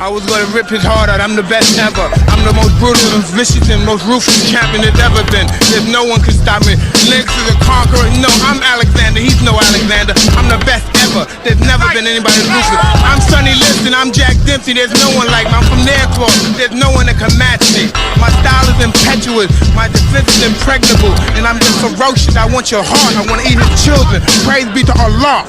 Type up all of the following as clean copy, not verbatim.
I was gonna rip his heart out, I'm the best ever. I'm the most brutal and vicious and most ruthless champion there's ever been. There's no one can stop me. Lynx is a conqueror, no, I'm Alexander, he's no Alexander. I'm the best ever, there's never been anybody ruthless. I'm Sonny Liston, I'm Jack Dempsey, there's no one like me. I'm from their claw, there's no one that can match me. My style is impetuous, my defense is impregnable, and I'm just ferocious. I want your heart, I want to eat his children. Praise be to Allah.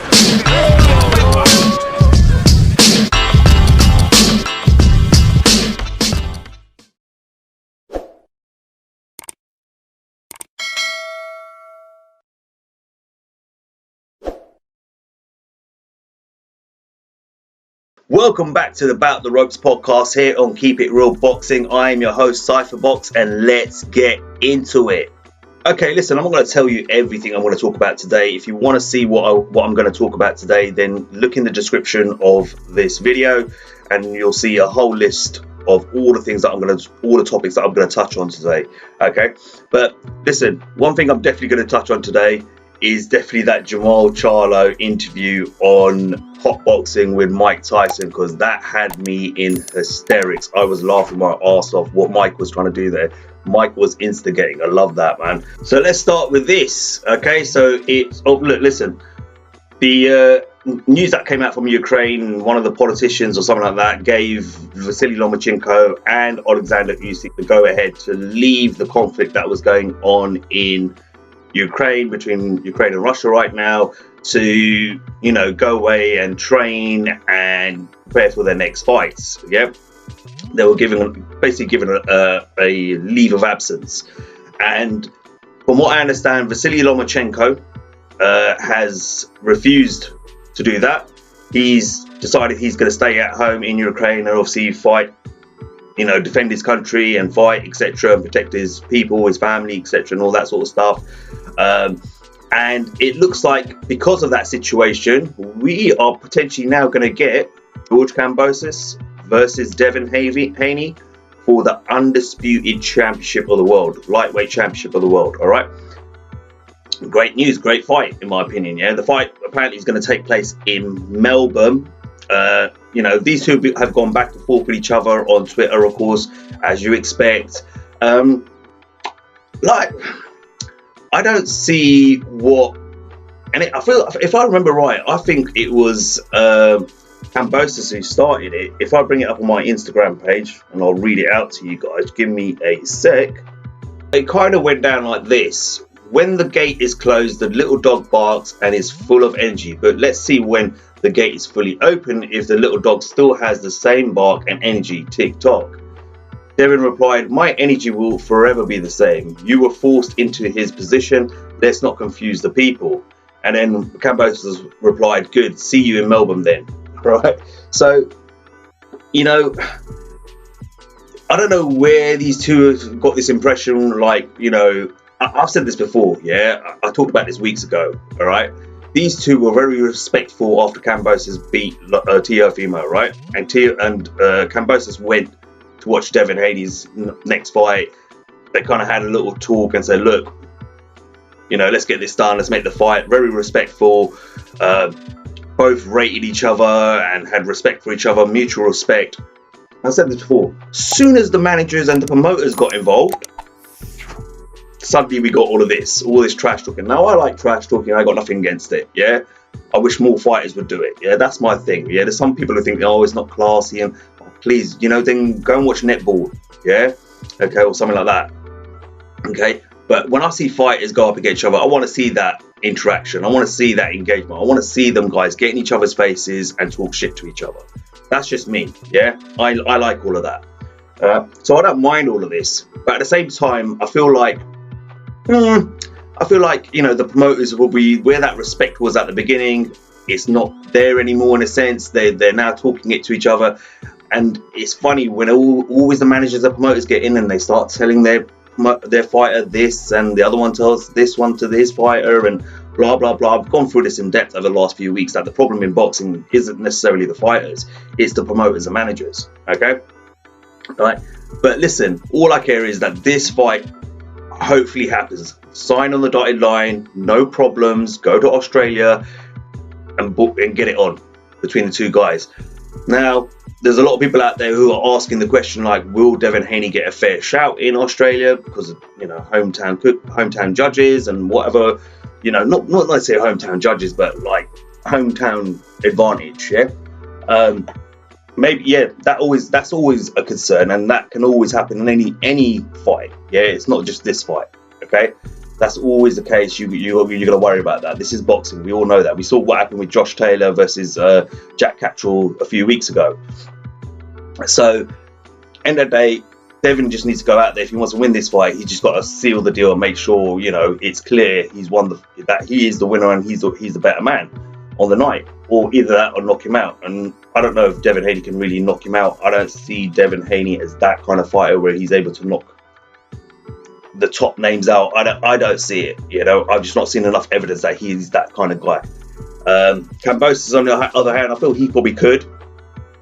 Welcome back to the Bout the Ropes podcast here on Keep It Real Boxing. I am your host, Cypherbox, and let's get into it. Okay, listen, I'm not going to tell you everything I'm going to talk about today. If you want to see what I'm going to talk about today, then look in the description of this video and you'll see a whole list of all the things that all the topics that I'm going to touch on today. Okay, but listen, one thing I'm definitely going to touch on today is definitely that Jermall Charlo interview on Hot Boxing with Mike Tyson, because that had me in hysterics. I was laughing my ass off what Mike was trying to do there. Mike was instigating. I love that, man. So let's start with this. Okay, so listen, the news that came out from Ukraine, one of the politicians or something like that gave Vasily Lomachenko and Alexander Usyk the go-ahead to leave the conflict that was going on in Ukraine, between Ukraine and Russia right now, to, go away and train and prepare for their next fights. Yeah, they were basically given a leave of absence, and from what I understand, Vasily Lomachenko has refused to do that. He's decided he's going to stay at home in Ukraine and obviously fight, defend his country and fight, etc., and protect his people, his family, etc., and all that sort of stuff. And it looks like because of that situation, we are potentially now going to get George Kambosos versus Devin Haney for the undisputed championship of the world, lightweight championship of the world. All right. Great news, great fight, in my opinion. Yeah, the fight apparently is going to take place in Melbourne. These two have gone back and forth with each other on Twitter, of course, as you expect. I don't see what, I feel, if I remember right, I think it was Kambosos who started it. If I bring it up on my Instagram page, and I'll read it out to you guys, give me a sec. It kind of went down like this. When the gate is closed, the little dog barks and is full of energy. But let's see when the gate is fully open if the little dog still has the same bark and energy. Tick-tock. Devin replied, "My energy will forever be the same. You were forced into his position. Let's not confuse the people." And then Kambosos replied, "Good. See you in Melbourne then." Right? So, I don't know where these two have got this impression. I've said this before. Yeah, I talked about this weeks ago. All right. These two were very respectful after Kambosos beat Teofimo, right? And Kambosos went to watch Devin Haney's next fight. They kind of had a little talk and said, "Look, let's get this done. Let's make the fight." Very respectful. Both rated each other and had respect for each other, mutual respect. I said this before. Soon as the managers and the promoters got involved, suddenly we got all this trash talking. Now, I like trash talking. I got nothing against it. Yeah, I wish more fighters would do it. Yeah, that's my thing. Yeah, there's some people who think, "Oh, it's not classy," and please, then go and watch netball. Yeah, okay, or something like that. Okay, but when I see fighters go up against each other, I want to see that interaction. I want to see that engagement. I want to see them guys get in each other's faces and talk shit to each other. That's just me. Yeah, I like all of that. So I don't mind all of this, but at the same time, I feel like the promoters will be where that respect was at the beginning. It's not there anymore in a sense. They're now talking it to each other, and it's funny when always the managers and promoters get in and they start telling their fighter this, and the other one tells this one to this fighter, and blah blah blah. I've gone through this in depth over the last few weeks. That the problem in boxing isn't necessarily the fighters; it's the promoters and managers. Okay, right. But listen, all I care is that this fight hopefully happens. Sign on the dotted line, no problems. Go to Australia and book and get it on between the two guys. Now, there's a lot of people out there who are asking the question, like, will Devin Haney get a fair shout in Australia because of, you know, hometown judges and whatever, you know, not necessarily hometown judges, but like hometown advantage, yeah. Maybe, yeah, that's always a concern, and that can always happen in any fight. Yeah, it's not just this fight. Okay, that's always the case. You're gonna worry about that. This is boxing. We all know that. We saw what happened with Josh Taylor versus Jack Catterall a few weeks ago. So, end of the day, Devin just needs to go out there. If he wants to win this fight, he just got to seal the deal and make sure, you know, it's clear he's won that he is the winner and he's the better man on the night, or either that or knock him out. And I don't know if Devin Haney can really knock him out. I don't see Devin Haney as that kind of fighter where he's able to knock the top names out. I don't see it. You know, I've just not seen enough evidence that he's that kind of guy. Kambosos, on the other hand, I feel he probably could.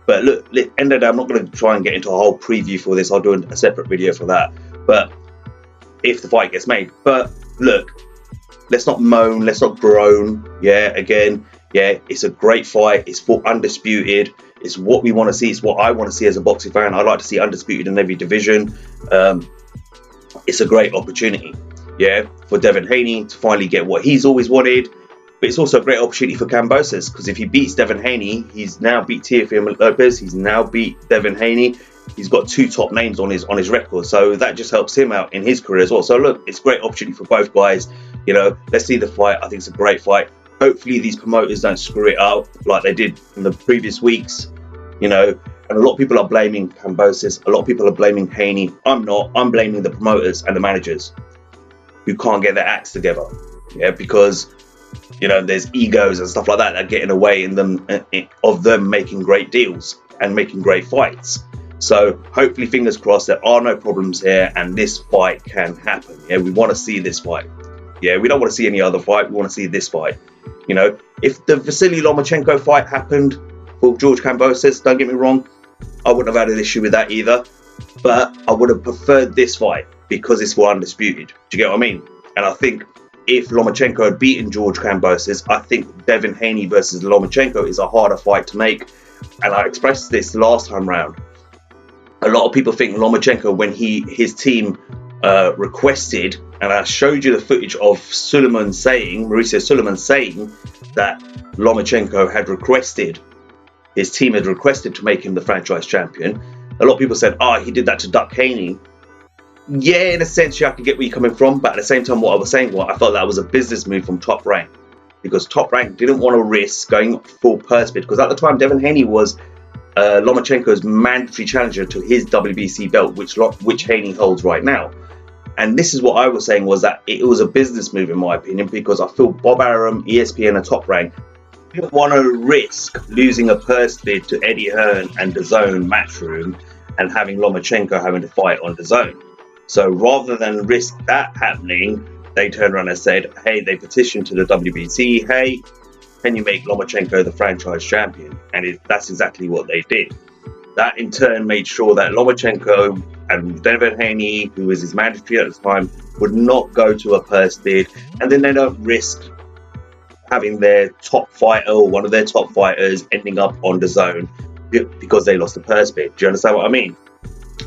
But look, end of the day, I'm not going to try and get into a whole preview for this. I'll do a separate video for that. But if the fight gets made. But look, let's not moan, let's not groan. Yeah, again, yeah, it's a great fight. It's for undisputed. It's what we want to see. It's what I want to see as a boxing fan. I'd like to see undisputed in every division. It's a great opportunity, yeah, for Devin Haney to finally get what he's always wanted. But it's also a great opportunity for Kambosos, because if he beats Devin Haney, he's now beat Teofimo Lopez. He's now beat Devin Haney. He's got 2 top names on his record, so that just helps him out in his career as well. So look, it's a great opportunity for both guys. You know, let's see the fight. I think it's a great fight. Hopefully these promoters don't screw it up like they did in the previous weeks. You know, and a lot of people are blaming Kambosos. A lot of people are blaming Haney. I'm not. I'm blaming the promoters and the managers who can't get their acts together. Yeah, because, you know, there's egos and stuff like that that get in the way of them making great deals and making great fights. So hopefully, fingers crossed, there are no problems here and this fight can happen. Yeah, we want to see this fight. Yeah, we don't want to see any other fight. We want to see this fight. You know, if the Vasily Lomachenko fight happened for George Kambosos, don't get me wrong, I wouldn't have had an issue with that either. But I would have preferred this fight because it's for undisputed. Do you get what I mean? And I think if Lomachenko had beaten George Kambosos, I think Devin Haney versus Lomachenko is a harder fight to make. And I expressed this last time round. A lot of people think Lomachenko, when his team requested, and I showed you the footage of Mauricio Sulaiman saying that Lomachenko had requested, his team had requested to make him the franchise champion. A lot of people said, he did that to duck Haney. Yeah, in a sense, I can get where you're coming from, but at the same time, what I was saying was I thought that was a business move from Top Rank, because Top Rank didn't want to risk going full purse bid, because at the time, Devin Haney was Lomachenko's mandatory challenger to his WBC belt, which Haney holds right now. And this is what I was saying, was that it was a business move, in my opinion, because I feel Bob Arum, ESPN, and Top Rank didn't want to risk losing a purse bid to Eddie Hearn and DAZN Matchroom and having Lomachenko having to fight on DAZN. So rather than risk that happening, they turned around and said, hey, they petitioned to the WBC, hey, can you make Lomachenko the franchise champion? And that's exactly what they did. That in turn made sure that Lomachenko and Devin Haney, who was his mandatory at the time, would not go to a purse bid, and then they don't risk having their top fighter or one of their top fighters ending up on DAZN because they lost the purse bid. Do you understand what I mean?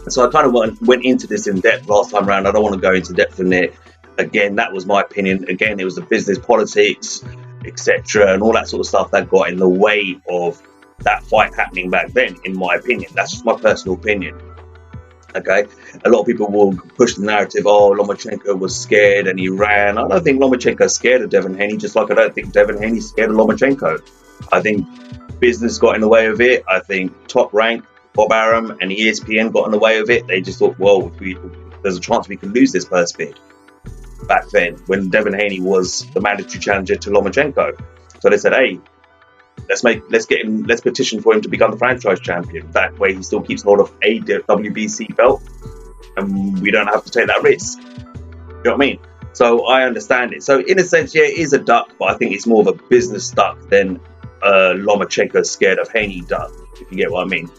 So I kind of went into this in depth last time around. I don't want to go into depth in it. Again, that was my opinion. Again, it was the business, politics, etc., and all that sort of stuff that got in the way of that fight happening back then, in my opinion. That's just my personal opinion. Okay, a lot of people will push the narrative, Lomachenko was scared and he ran. I don't think Lomachenko's scared of Devin Haney, just like I don't think Devin Haney's scared of Lomachenko. I think business got in the way of it. I think Top Rank, Bob Arum, and ESPN got in the way of it. They just thought, well, there's a chance we could lose this purse bid back then, when Devin Haney was the mandatory challenger to Lomachenko. So they said, hey, let's petition for him to become the franchise champion. That way he still keeps hold of a WBC belt and we don't have to take that risk. You know what I mean? So I understand it. So in a sense, yeah, it is a duck, but I think it's more of a business duck than Lomachenko scared of Haney duck, if you get what I mean.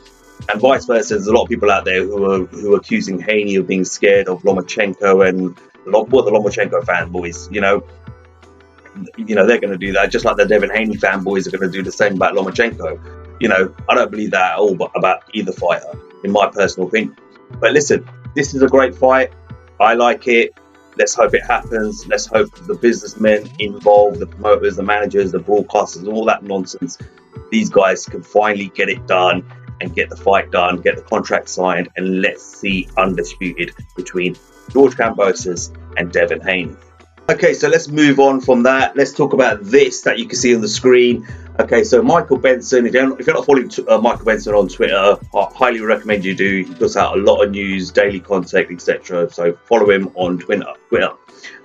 And vice versa, there's a lot of people out there who are accusing Haney of being scared of Lomachenko, and the Lomachenko fanboys, you know, they're going to do that, just like the Devin Haney fanboys are going to do the same about Lomachenko. I don't believe that at all about either fighter, in my personal opinion. But listen, this is a great fight. I like it. Let's hope it happens. Let's hope the businessmen involved, the promoters, the managers, the broadcasters, all that nonsense, these guys can finally get it done and get the fight done, get the contract signed, and let's see undisputed between George Kambosos and Devin Haney. Okay, so let's move on from that. Let's talk about this that you can see on the screen. Okay, so Michael Benson, if you're not following Michael Benson on Twitter, I highly recommend you do. He puts out a lot of news, daily content, etc. So follow him on Twitter.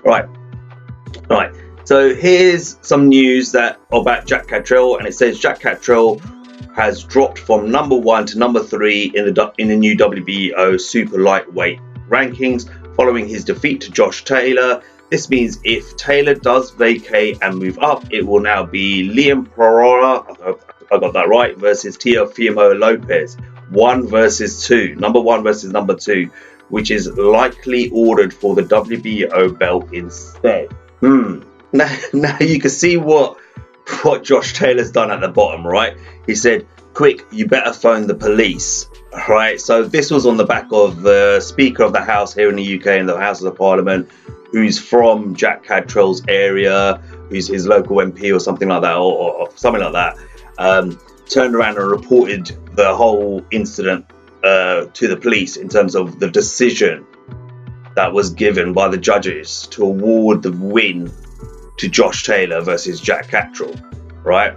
Right. So here's some news about Jack Catterall, and it says Jack Catterall has dropped from number 1 to number 3 in the new WBO super lightweight rankings following his defeat to Josh Taylor. This means if Taylor does vacate and move up, it will now be Liam Pereira, I got that right, versus Teofimo Lopez, 1 versus 2, number 1 versus number 2, which is likely ordered for the WBO belt instead. Now you can see what Josh Taylor's done at the bottom, right? He said, "Quick, you better phone the police." Right? So this was on the back of the Speaker of the House here in the UK, in the House of Parliament, who's from Jack Catterall's area, who's his local MP or something like that, or something like that, turned around and reported the whole incident to the police in terms of the decision that was given by the judges to award the win to Josh Taylor versus Jack Catterall, right?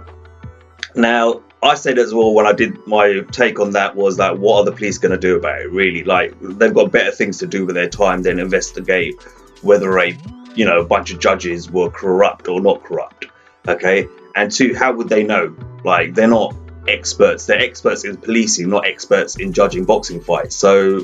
Now, I said as well when I did my take on that was that what are the police going to do about it, really? Like, they've got better things to do with their time than investigate whether a bunch of judges were corrupt or not corrupt, okay? And 2, how would they know? Like, they're not experts. They're experts in policing, not experts in judging boxing fights. So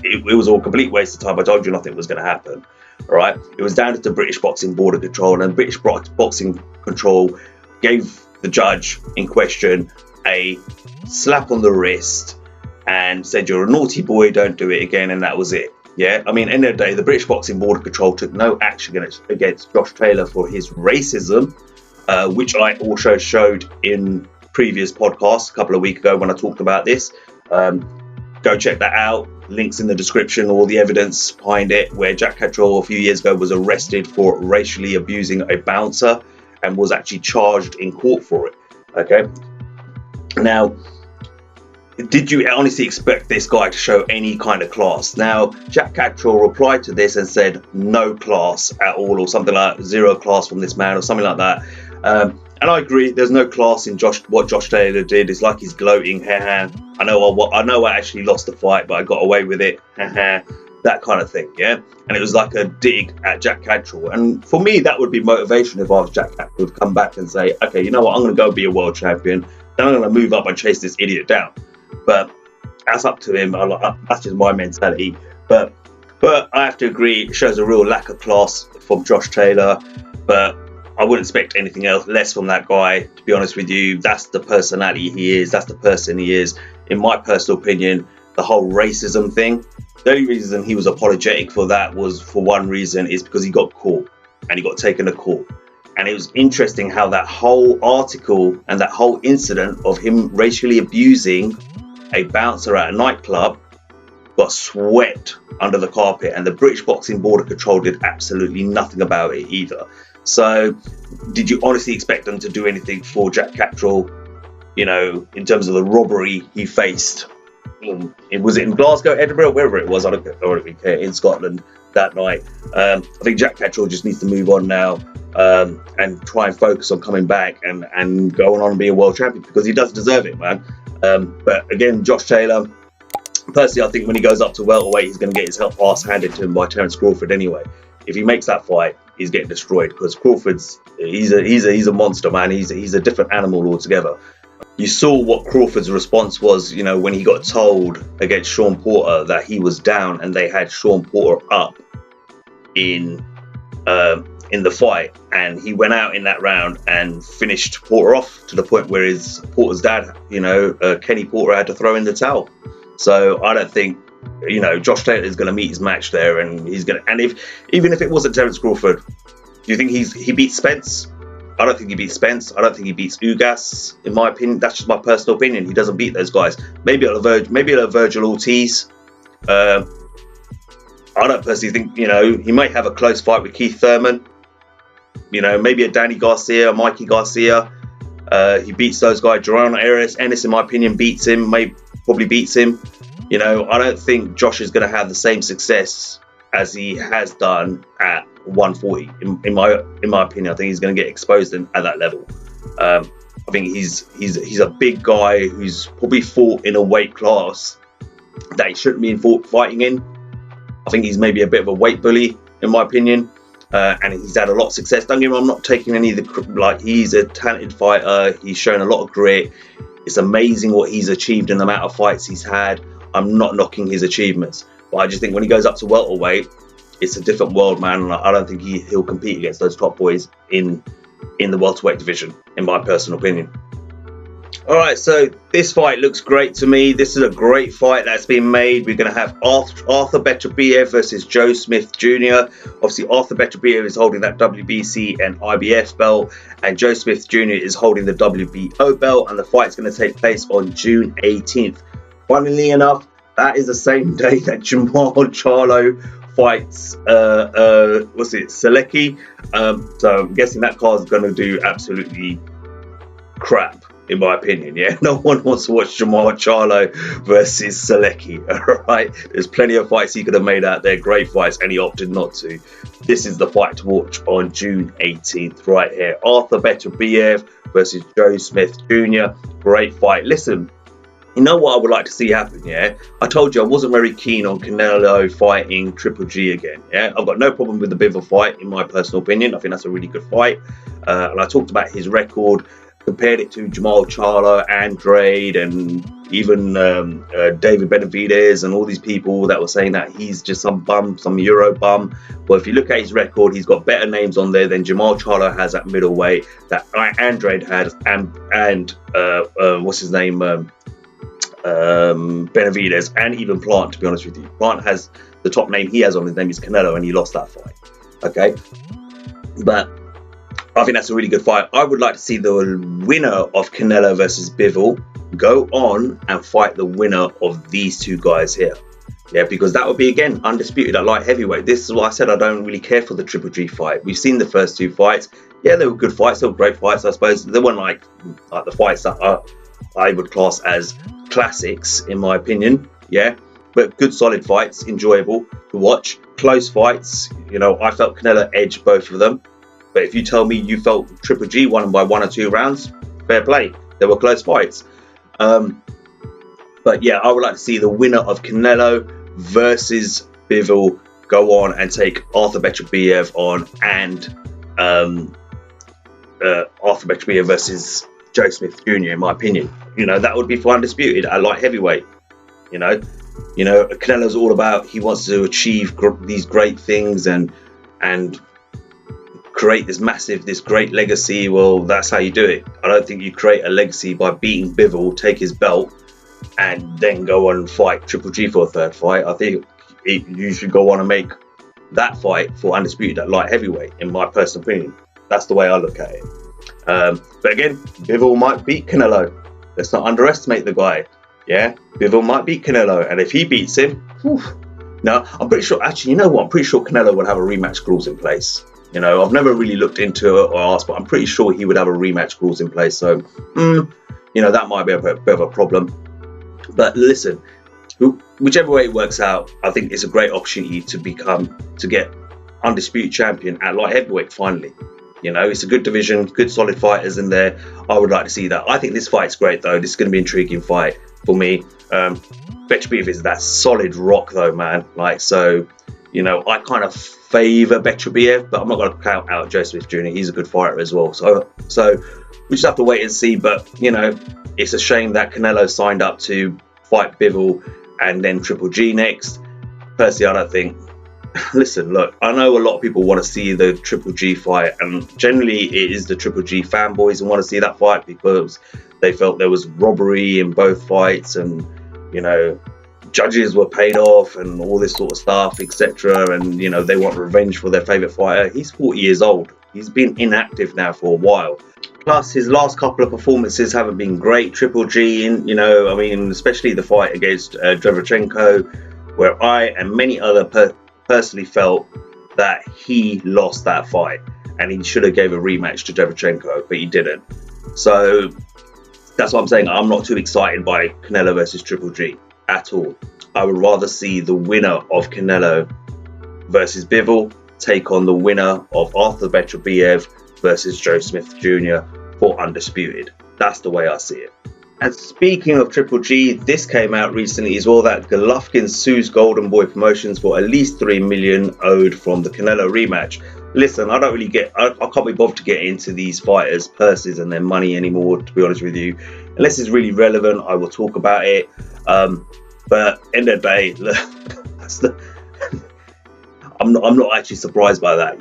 it was all a complete waste of time. I told you nothing was going to happen, all right? It was down to the British Boxing Board of Control, and British Boxing Control gave the judge in question a slap on the wrist and said, "You're a naughty boy, don't do it again," and that was it. Yeah, I mean, end of the day, the British Boxing Board of Control took no action against Josh Taylor for his racism, which I also showed in previous podcasts a couple of weeks ago when I talked about this. Go check that out. Links in the description, all the evidence behind it, where Jack Catterall a few years ago was arrested for racially abusing a bouncer and was actually charged in court for it. Okay. Now, did you honestly expect this guy to show any kind of class? Now, Jack Catterall replied to this and said no class at all, or something like zero class from this man, or something like that. And I agree, there's no class in what Josh Taylor did. It's like he's gloating. I know I actually lost the fight, but I got away with it. That kind of thing, yeah? And it was like a dig at Jack Catterall. And for me, that would be motivation if I was Jack Catterall, would come back and say, okay, you know what, I'm going to go be a world champion. Then I'm going to move up and chase this idiot down. But that's up to him. That's just my mentality. But I have to agree, it shows a real lack of class from Josh Taylor. But I wouldn't expect anything less from that guy, to be honest with you. That's the personality he is. That's the person he is. In my personal opinion, the whole racism thing, the only reason he was apologetic for that was for one reason, is because he got caught and he got taken to court. And it was interesting how that whole article and that whole incident of him racially abusing a bouncer at a nightclub got swept under the carpet, and the British Boxing Board of Control did absolutely nothing about it either. So did you honestly expect them to do anything for Jack Catterall, in terms of the robbery he faced? Was it in Glasgow, Edinburgh, wherever it was? I don't really care, in Scotland that night. I think Jack Catterall just needs to move on now and try and focus on coming back and going on and being a world champion, because he does deserve it, man. But again, Josh Taylor, personally, I think when he goes up to welterweight, he's going to get his ass handed to him by Terence Crawford anyway. If he makes that fight, he's getting destroyed, because Crawford's he's a monster, man. He's a different animal altogether. You saw what Crawford's response was, when he got told against Sean Porter that he was down and they had Sean Porter up in the fight, and he went out in that round and finished Porter off to the point where Porter's dad, Kenny Porter, had to throw in the towel. So I don't think, Josh Taylor is going to meet his match there, and even if it wasn't Terence Crawford, do you think he beats Spence? I don't think he beats Spence. I don't think he beats Ugas. In my opinion, that's just my personal opinion. He doesn't beat those guys. Maybe a Virgil Ortiz. I don't personally think, he might have a close fight with Keith Thurman. Maybe a Danny Garcia, Mikey Garcia. He beats those guys. Jorano Ennis, in my opinion, probably beats him. I don't think Josh is going to have the same success as he has done at 140. In my opinion, I think he's going to get exposed at that level. I think he's a big guy who's probably fought in a weight class that he shouldn't be fighting in. I think he's maybe a bit of a weight bully, in my opinion. And he's had a lot of success. Don't get me wrong, I'm not taking any of the he's a talented fighter. He's shown a lot of grit. It's amazing what he's achieved in the amount of fights he's had. I'm not knocking his achievements, but I just think when he goes up to welterweight, it's a different world, man. And I don't think he'll compete against those top boys in the welterweight division, in my personal opinion. All right, so this fight looks great to me. This is a great fight that's been made. We're going to have Artur Beterbiev versus Joe Smith Jr. Obviously, Artur Beterbiev is holding that WBC and IBF belt, and Joe Smith Jr. is holding the WBO belt, and the fight's going to take place on June 18th. Funnily enough, that is the same day that Jermall Charlo fights Selecki. So I'm guessing that card's going to do absolutely crap, in my opinion. Yeah, no one wants to watch Jermall Charlo versus Selecki. All right, there's plenty of fights he could have made out there, great fights, and he opted not to. This is the fight to watch on June 18th, right here. Artur Beterbiev versus Joe Smith Jr. Great fight. Listen, you know what I would like to see happen, yeah? I told you I wasn't very keen on Canelo fighting Triple G again, yeah? I've got no problem with the Bivol fight, in my personal opinion. I think that's a really good fight. And I talked about his record, compared it to Jermall Charlo, Andrade, and even David Benavidez, and all these people that were saying that he's just some bum, some Euro bum. Well, if you look at his record, he's got better names on there than Jermall Charlo has at middleweight, that Andrade has, and what's his name? Benavidez, and even Plant, to be honest with you. Plant has the top name he has on his name is Canelo, and he lost that fight. Okay, but I think that's a really good fight. I would like to see the winner of Canelo versus Bivol go on and fight the winner of these two guys here. Yeah, because that would be, again, undisputed at light heavyweight. This is why I said I don't really care for the Triple G fight. We've seen the first two fights. Yeah, they were good fights. They were great fights, I suppose. They weren't like the fights that I would class as classics, in my opinion. Yeah, but good solid fights, enjoyable to watch. Close fights, I felt Canelo edged both of them. But if you tell me you felt Triple G won them by 1 or 2 rounds, fair play. They were close fights. But yeah, I would like to see the winner of Canelo versus Bivol go on and take Artur Beterbiev on, and Artur Beterbiev versus Joe Smith Jr. in my opinion. That would be for undisputed at light heavyweight. Canelo's all about, he wants to achieve these great things and create this great legacy. Well, that's how you do it. I don't think you create a legacy by beating Bivol, take his belt, and then go on and fight Triple G for a third fight. I think you should go on and make that fight for undisputed at light heavyweight, in my personal opinion. That's the way I look at it. But again, Bivol might beat Canelo. Let's not underestimate the guy. Yeah, Bivol might beat Canelo, and if he beats him, no, I'm pretty sure. Actually, you know what? I'm pretty sure Canelo would have a rematch clause in place. I've never really looked into it or asked, but I'm pretty sure he would have a rematch clause in place. So, that might be a bit of a problem. But listen, whichever way it works out, I think it's a great opportunity to get undisputed champion at light heavyweight finally. It's a good division, good solid fighters in there. I would like to see that. I think this fight's great though. This is going to be an intriguing fight for me. Beterbiev is that solid rock though, man. I kind of favour Beterbiev, but I'm not going to count out Joe Smith Jr. He's a good fighter as well. So we just have to wait and see. But, it's a shame that Canelo signed up to fight Bivol and then Triple G next. Personally, I don't think. Listen, look, I know a lot of people want to see the Triple G fight, and generally it is the Triple G fanboys who want to see that fight because they felt there was robbery in both fights, and, judges were paid off and all this sort of stuff, etc. And, they want revenge for their favourite fighter. He's 40 years old. He's been inactive now for a while. Plus, his last couple of performances haven't been great. Triple G, especially the fight against Derevchenko, where I and many other personally felt that he lost that fight and he should have gave a rematch to Derevchenko, but he didn't. So that's what I'm saying. I'm not too excited by Canelo versus Triple G at all. I would rather see the winner of Canelo versus Bivol take on the winner of Artur Beterbiev versus Joe Smith Jr. for Undisputed. That's the way I see it. And speaking of Triple G, this came out recently as well, that Golovkin sues Golden Boy Promotions for at least $3 million owed from the Canelo rematch. Listen, I can't be bothered to get into these fighters' purses and their money anymore, to be honest with you. Unless it's really relevant, I will talk about it. But end of the day, look, I'm not actually surprised by that.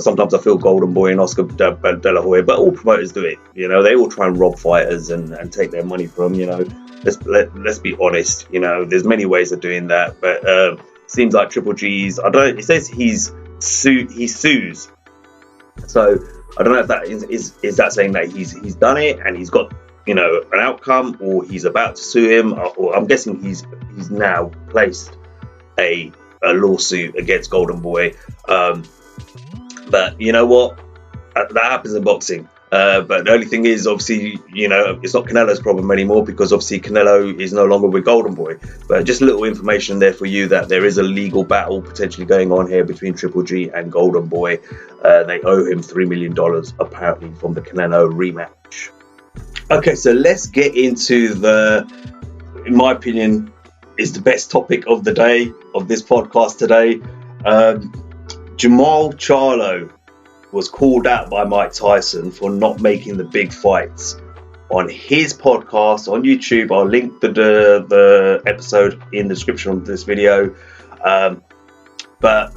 Sometimes I feel Golden Boy and Oscar De La Hoya, but all promoters do it. They all try and rob fighters and take their money from. Let's be honest. There's many ways of doing that, but seems like Triple G's. I don't know. It says he sues. So I don't know if that is that saying that he's done it and he's got an outcome, or he's about to sue him, or I'm guessing he's now placed a lawsuit against Golden Boy. But you know what? That happens in boxing. But the only thing is, obviously, it's not Canelo's problem anymore, because obviously Canelo is no longer with Golden Boy. But just a little information there for you that there is a legal battle potentially going on here between Triple G and Golden Boy. They owe him $3 million apparently from the Canelo rematch. Okay, so let's get into in my opinion, is the best topic of the day, of this podcast today. Jermall Charlo was called out by Mike Tyson for not making the big fights on his podcast on YouTube. I'll link the episode in the description of this video. But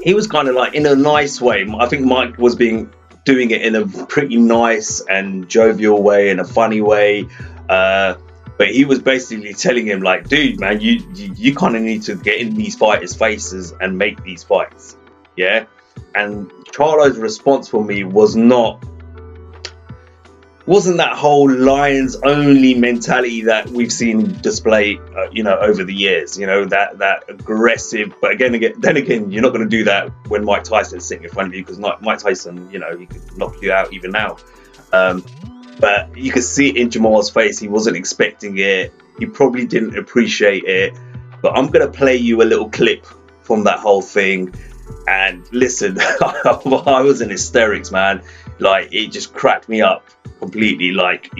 he was kind of like, in a nice way, I think Mike was doing it in a pretty nice and jovial way, in a funny way. But he was basically telling him, like, dude, man, you kind of need to get in these fighters' faces and make these fights. Yeah. And Charlo's response for me wasn't that whole Lions only mentality that we've seen displayed, over the years. That aggressive. But then again, you're not going to do that when Mike Tyson's sitting in front of you, because Mike Tyson, he could knock you out even now. But you could see it in Jermall's face. He wasn't expecting it. He probably didn't appreciate it. But I'm going to play you a little clip from that whole thing. And listen, I was in hysterics, man. Like, it just cracked me up completely. Like,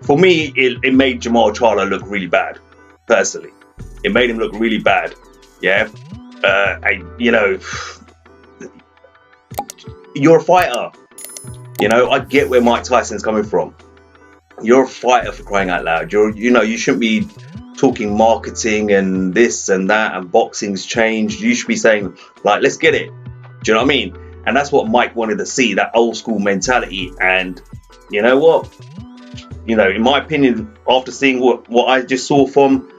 for me, it made Jermall Charlo look really bad. Personally, it made him look really bad. Yeah. You're a fighter. I get where Mike Tyson's coming from. You're a fighter, for crying out loud. You shouldn't be talking marketing and this and that and boxing's changed. You should be saying, like, let's get it. Do you know what I mean? And that's what Mike wanted to see, that old school mentality. And you know what? In my opinion, after seeing what I just saw from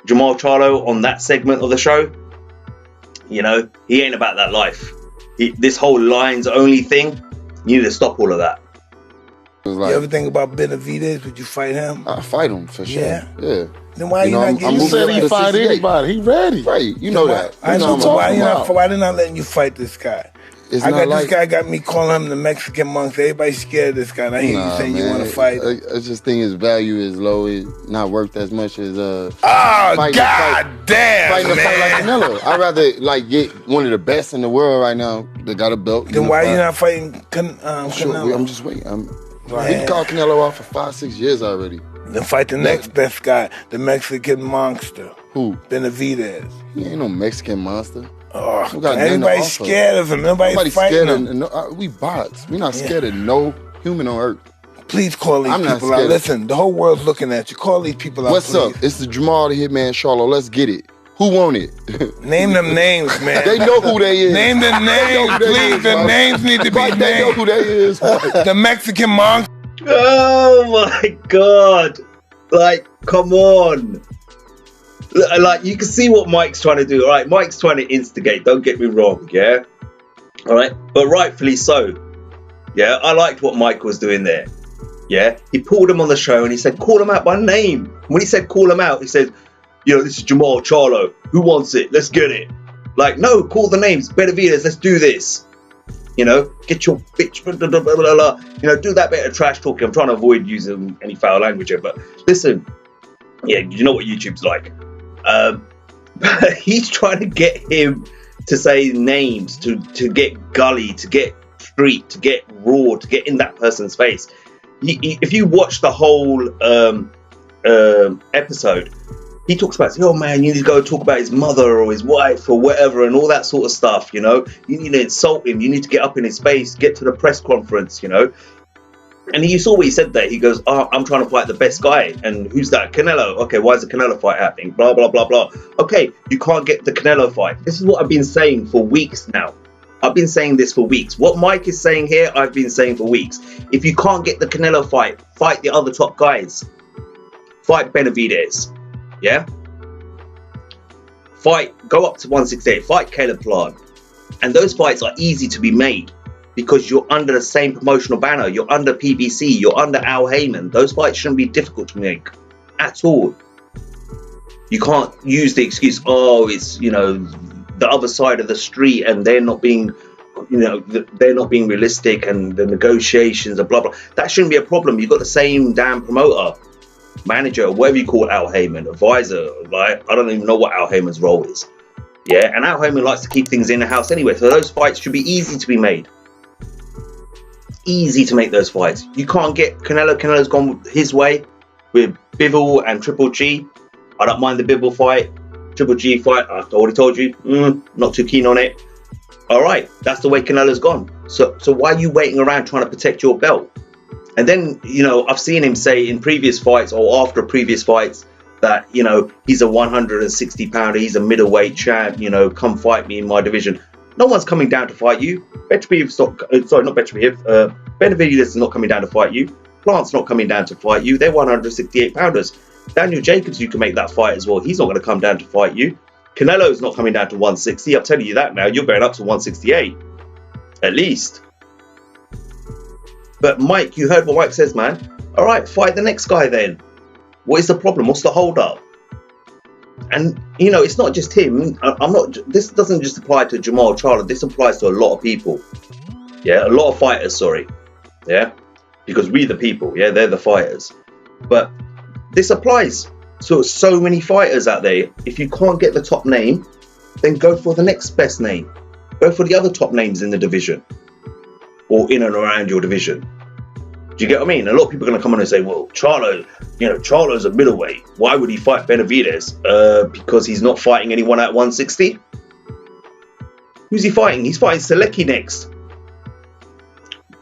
Jermall Charlo on that segment of the show, he ain't about that life. This whole Lions only thing, you need to stop all of that. You ever think about Benavidez? Would you fight him? I fight him for sure. Yeah. Then why you not getting? You said he fight anybody. He ready. Right. You know that. Why they not letting you fight this guy? This guy got me calling him the Mexican monk. Everybody's scared of this guy. And I hear you saying you want to fight. I just think his value is low. It's not worth as much as God damn, fighting a fight like Canelo. I'd rather get one of the best in the world right now that got a belt. Then why you not fighting Canelo? I'm just waiting. He called Canelo out for 5-6 years already. Then fight the next best guy, the Mexican monster. Who? Benavidez. He ain't no Mexican monster. Everybody's scared of him. Nobody's fighting him. We box. We're not scared of no human on earth. Please call these people out. Listen, the whole world's looking at you. Call these people out. What's up? It's the Jermall the Hitman Charlo. Let's get it. Who won it? Name them names, man. They know who they is. Name the names, please. The names need to be named. They know who they is. The Mexican monk. Oh my God. Like, come on. Like, you can see what Mike's trying to do. All right, Mike's trying to instigate. Don't get me wrong, yeah? All right, but rightfully so. Yeah, I liked what Mike was doing there. Yeah, he pulled him on the show and he said, call him out by name. When he said call him out, he said, this is Jermall Charlo. Who wants it? Let's get it. Like, no, call the names. Benavidez, let's do this. Get your bitch, blah, blah, blah, blah, blah. Do that bit of trash talking. I'm trying to avoid using any foul language here, but listen, you know what YouTube's like. He's trying to get him to say names, to get gully, to get street, to get raw, to get in that person's face. If you watch the whole episode, he talks about, oh man, you need to go talk about his mother or his wife or whatever and all that sort of stuff, you need to insult him, you need to get up in his face, get to the press conference, and you saw what he said there. He goes, I'm trying to fight the best guy. And who's that? Canelo. Okay, why is the Canelo fight happening? Blah, blah, blah, blah. Okay, you can't get the Canelo fight. This is what I've been saying for weeks now. I've been saying this for weeks. What Mike is saying here, I've been saying for weeks. If you can't get the Canelo fight, fight the other top guys. Fight Benavidez. Yeah? Go up to 168. Fight Caleb Plant. And those fights are easy to be made, because you're under the same promotional banner. You're under PBC. You're under Al Heyman. Those fights shouldn't be difficult to make at all. You can't use the excuse, it's, the other side of the street and they're not being, they're not being realistic and the negotiations and blah, blah. That shouldn't be a problem. You've got the same damn promoter, manager, whatever you call Al Heyman, advisor. Like, I don't even know what Al Heyman's role is. Yeah, and Al Heyman likes to keep things in the house anyway. So those fights should be easy to be made. Easy to make those fights. You can't get Canelo. Canelo's gone his way with Bivol and Triple G. I don't mind the Bivol fight. Triple G fight, I already told you, not too keen on it. All right, that's the way Canelo's gone. So why are you waiting around trying to protect your belt? And then, I've seen him say in previous fights or after previous fights that, he's a 160 pounder, he's a middleweight champ, come fight me in my division. No one's coming down to fight you. Benavidez is not coming down to fight you. Plant's not coming down to fight you. They're 168 pounders. Daniel Jacobs, you can make that fight as well. He's not going to come down to fight you. Canelo's not coming down to 160. I'm telling you that now. You're going up to 168. At least. But Mike, you heard what Mike says, man. All right, fight the next guy then. What is the problem? What's the hold up? And, it's not just him. This doesn't just apply to Jermall Charlo. This applies to a lot of people. Yeah, a lot of fighters, sorry. Yeah, because we the people. Yeah, they're the fighters. But this applies to so many fighters out there. If you can't get the top name, then go for the next best name. Go for the other top names in the division or in and around your division. Do you get what I mean? A lot of people are going to come on and say, well, Charlo, Charlo's a middleweight. Why would he fight Benavidez? Because he's not fighting anyone at 160? Who's he fighting? He's fighting Selecki next.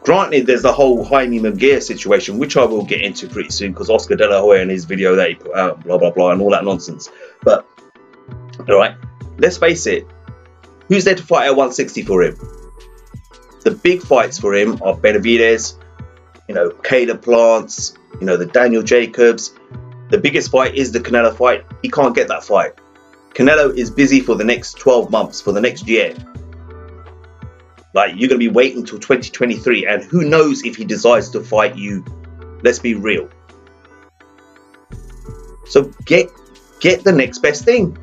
Granted, there's the whole Jaime Mungiua situation, which I will get into pretty soon, because Oscar De La Hoya and his video that he put out, blah, blah, blah, and all that nonsense. But, all right, let's face it. Who's there to fight at 160 for him? The big fights for him are Benavidez, Caleb Plants, the Daniel Jacobs. The biggest fight is the Canelo fight. He can't get that fight. Canelo is busy for the next 12 months, for the next year. Like, you're going to be waiting until 2023, and who knows if he decides to fight you. Let's be real. So get the next best thing.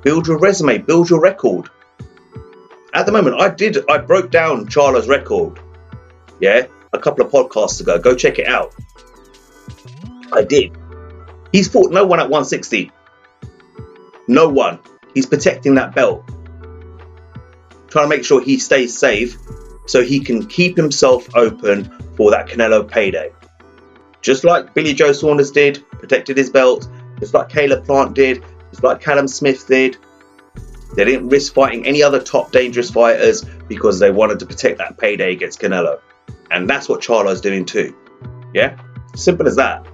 Build your resume, build your record. At the moment, I broke down Charlo's record. Yeah, a couple of podcasts ago. Go check it out. I did. He's fought no one at 160. No one. He's protecting that belt. Trying to make sure he stays safe so he can keep himself open for that Canelo payday. Just like Billy Joe Saunders did, protected his belt. Just like Caleb Plant did. Just like Callum Smith did. They didn't risk fighting any other top dangerous fighters because they wanted to protect that payday against Canelo. And that's what Charlo's doing too. Yeah? Simple as that.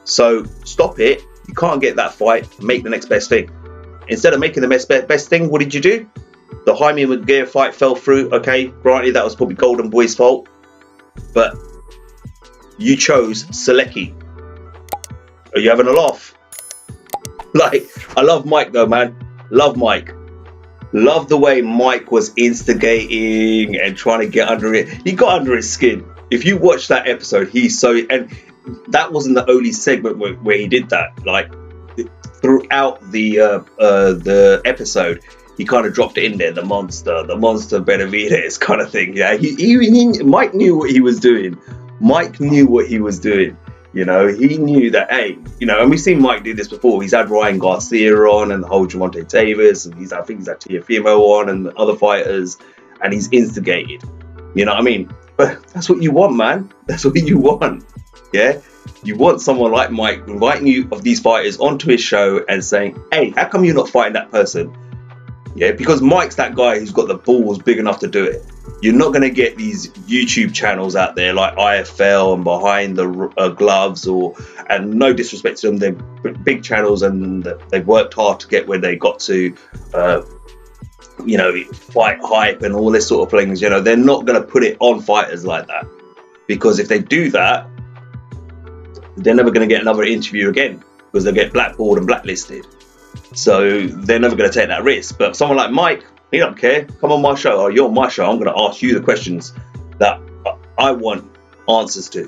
So stop it. You can't get that fight. Make the next best thing. Instead of making the best thing, what did you do? The Jaime Mungiua fight fell through. Okay, granted, that was probably Golden Boy's fault. But you chose Selecki. Are you having a laugh? Like, I love Mike though, man. Love Mike. Love the way Mike was instigating and trying to get under it. He got under his skin. If you watch that episode, and that wasn't the only segment where he did that. Like throughout the episode, he kind of dropped it in there. The monster Benavidez kind of thing. Yeah, Mike knew what he was doing. Mike knew what he was doing. You know, he knew that, hey, you know, and we've seen Mike do this before. He's had Ryan Garcia on and the whole Gervonta Davis, and I think he's had Teofimo on and other fighters, and he's instigated. You know what I mean? But that's what you want, man. That's what you want. Yeah? You want someone like Mike inviting you of these fighters onto his show and saying, hey, how come you're not fighting that person? Yeah, because Mike's that guy who's got the balls big enough to do it. You're not going to get these YouTube channels out there like IFL and Behind the Gloves, and no disrespect to them, they're big channels and they've worked hard to get where they got to, you know, fight hype and all this sort of things. You know, they're not going to put it on fighters like that, because if they do that, they're never going to get another interview again, because they'll get blackballed and blacklisted. So they're never going to take that risk. But someone like Mike, he don't care. Come on my show, or you're on my show. I'm going to ask you the questions that I want answers to. Do you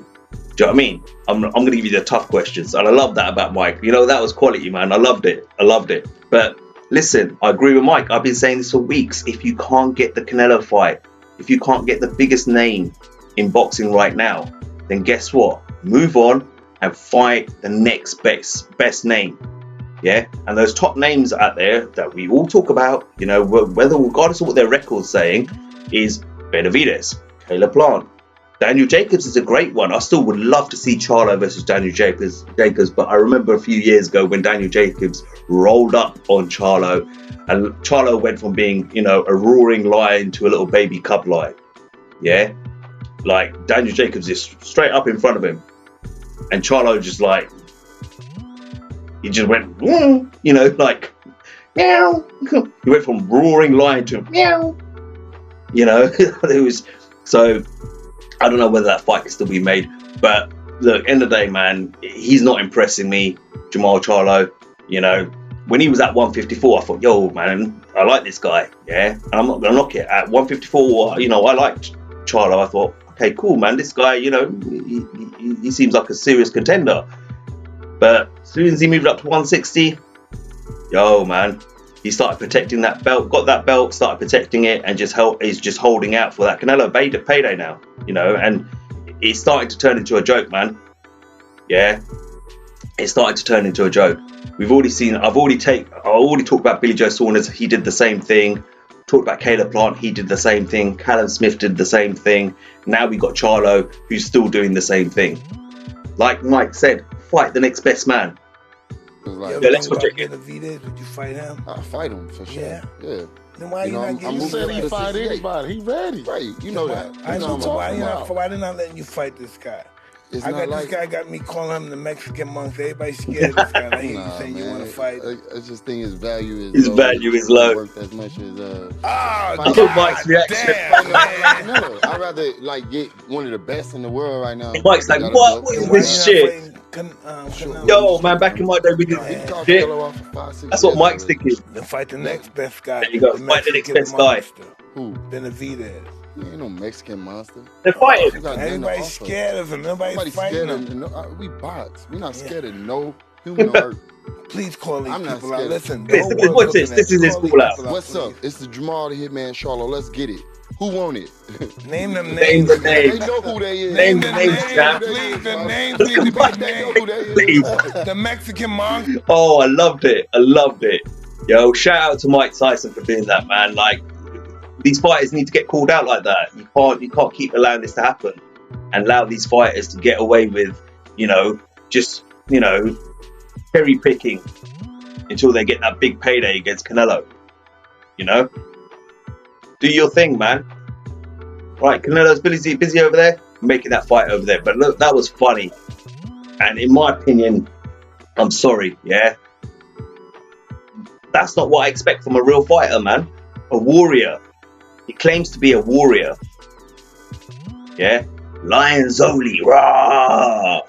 know what I mean? I'm going to give you the tough questions. And I love that about Mike. You know, that was quality, man. I loved it. But listen, I agree with Mike. I've been saying this for weeks. If you can't get the Canelo fight, if you can't get the biggest name in boxing right now, then guess what? Move on and fight the next best name. Yeah, and those top names out there that we all talk about, you know, whether regardless of what their record's saying, is Benavidez, Caleb Plant. Daniel Jacobs is a great one. I still would love to see Charlo versus Daniel Jacobs, but I remember a few years ago when Daniel Jacobs rolled up on Charlo, and Charlo went from being, you know, a roaring lion to a little baby cub lion. Yeah, like Daniel Jacobs is straight up in front of him, and Charlo just like, he just went, you know, like, meow. He went from roaring lion to meow. You know, it was, so I don't know whether that fight can still be made. But look, end of the day, man, he's not impressing me, Jermall Charlo. You know, when he was at 154, I thought, yo, man, I like this guy. Yeah, and I'm not going to knock it. At 154, you know, I liked Charlo. I thought, okay, cool, man, this guy, you know, he seems like a serious contender. But as soon as he moved up to 160, yo, man, he started protecting that belt, got that belt, started protecting it, and is just holding out for that Canelo payday now, you know, and it's starting to turn into a joke, man. Yeah, it's starting to turn into a joke. We've already seen, I already talked about Billy Joe Saunders, he did the same thing. Talked about Caleb Plant, he did the same thing. Callum Smith did the same thing. Now we got Charlo, who's still doing the same thing. Like Mike said, fight the next best man. Like, yeah, let's go check it. Benavidez, would you fight him? I'll fight him for sure. Yeah. Then why you not getting? You said he fight anybody. He ready. Right. You know that. I know, but why they not letting you fight this guy? This guy got me calling him the Mexican monk. Everybody's scared of this guy. I hear you saying you want to fight. I just think his value is his low. Value is low. Worth as much as I took Mike's reaction. No, I'd rather like get one of the best in the world right now. Mike's like, what is this shit? Yo, man, back in my day, we did shit. That's what Mike's thinking. Then fight the next best guy. There you go. Fight the next best guy. Who? Benavidez. He ain't no Mexican monster. They're fighting. Everybody's scared of him. Nobody's fighting him. We bots. We're not scared of no human hurt. Please call these people out. Listen. What's this? This is his call out. What's up? It's the Jermall the Hitman Charlo. Let's get it. Who won it? Name them names. They know who they is. Name the names, champ. Please, the names need to be named. Please. The Mexican monk. Oh, I loved it. Yo, shout out to Mike Tyson for doing that, man. Like, these fighters need to get called out like that. You can't keep allowing this to happen and allow these fighters to get away with, you know, just, you know, cherry picking until they get that big payday against Canelo. You know, do your thing, man. Right, Canelo's busy over there, making that fight over there. But look, that was funny. And in my opinion, I'm sorry, yeah, that's not what I expect from a real fighter, man. A warrior. He claims to be a warrior. Yeah? Lions only. Rah!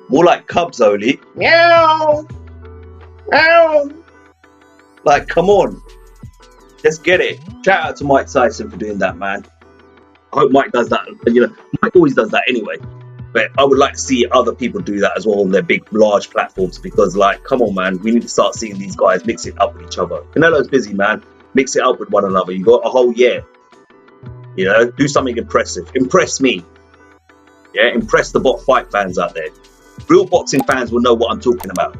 More like cubs only. Meow! Meow! Like, come on. Let's get it. Shout out to Mike Tyson for doing that, man. I hope Mike does that. You know, Mike always does that anyway. But I would like to see other people do that as well on their big, large platforms because, like, come on, man, we need to start seeing these guys mix it up with each other. Canelo's busy, man. Mix it up with one another. You got a whole year. You know, do something impressive. Impress me. Yeah, impress the bot fight fans out there. Real boxing fans will know what I'm talking about.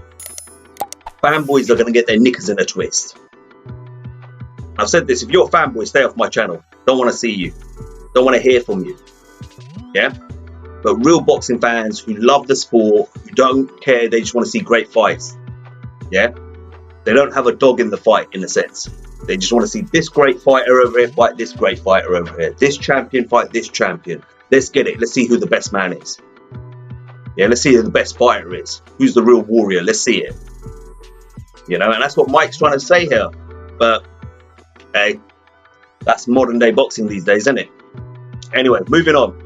Fanboys are going to get their knickers in a twist. I've said this, if you're a fanboy, stay off my channel. Don't want to see you. Don't want to hear from you. Yeah? But real boxing fans who love the sport, who don't care, they just want to see great fights. Yeah? They don't have a dog in the fight, in a sense. They just want to see this great fighter over here fight this great fighter over here. This champion fight this champion. Let's get it. Let's see who the best man is. Yeah, let's see who the best fighter is. Who's the real warrior? Let's see it. You know, and that's what Mike's trying to say here. But, hey, that's modern day boxing these days, isn't it? Anyway, moving on.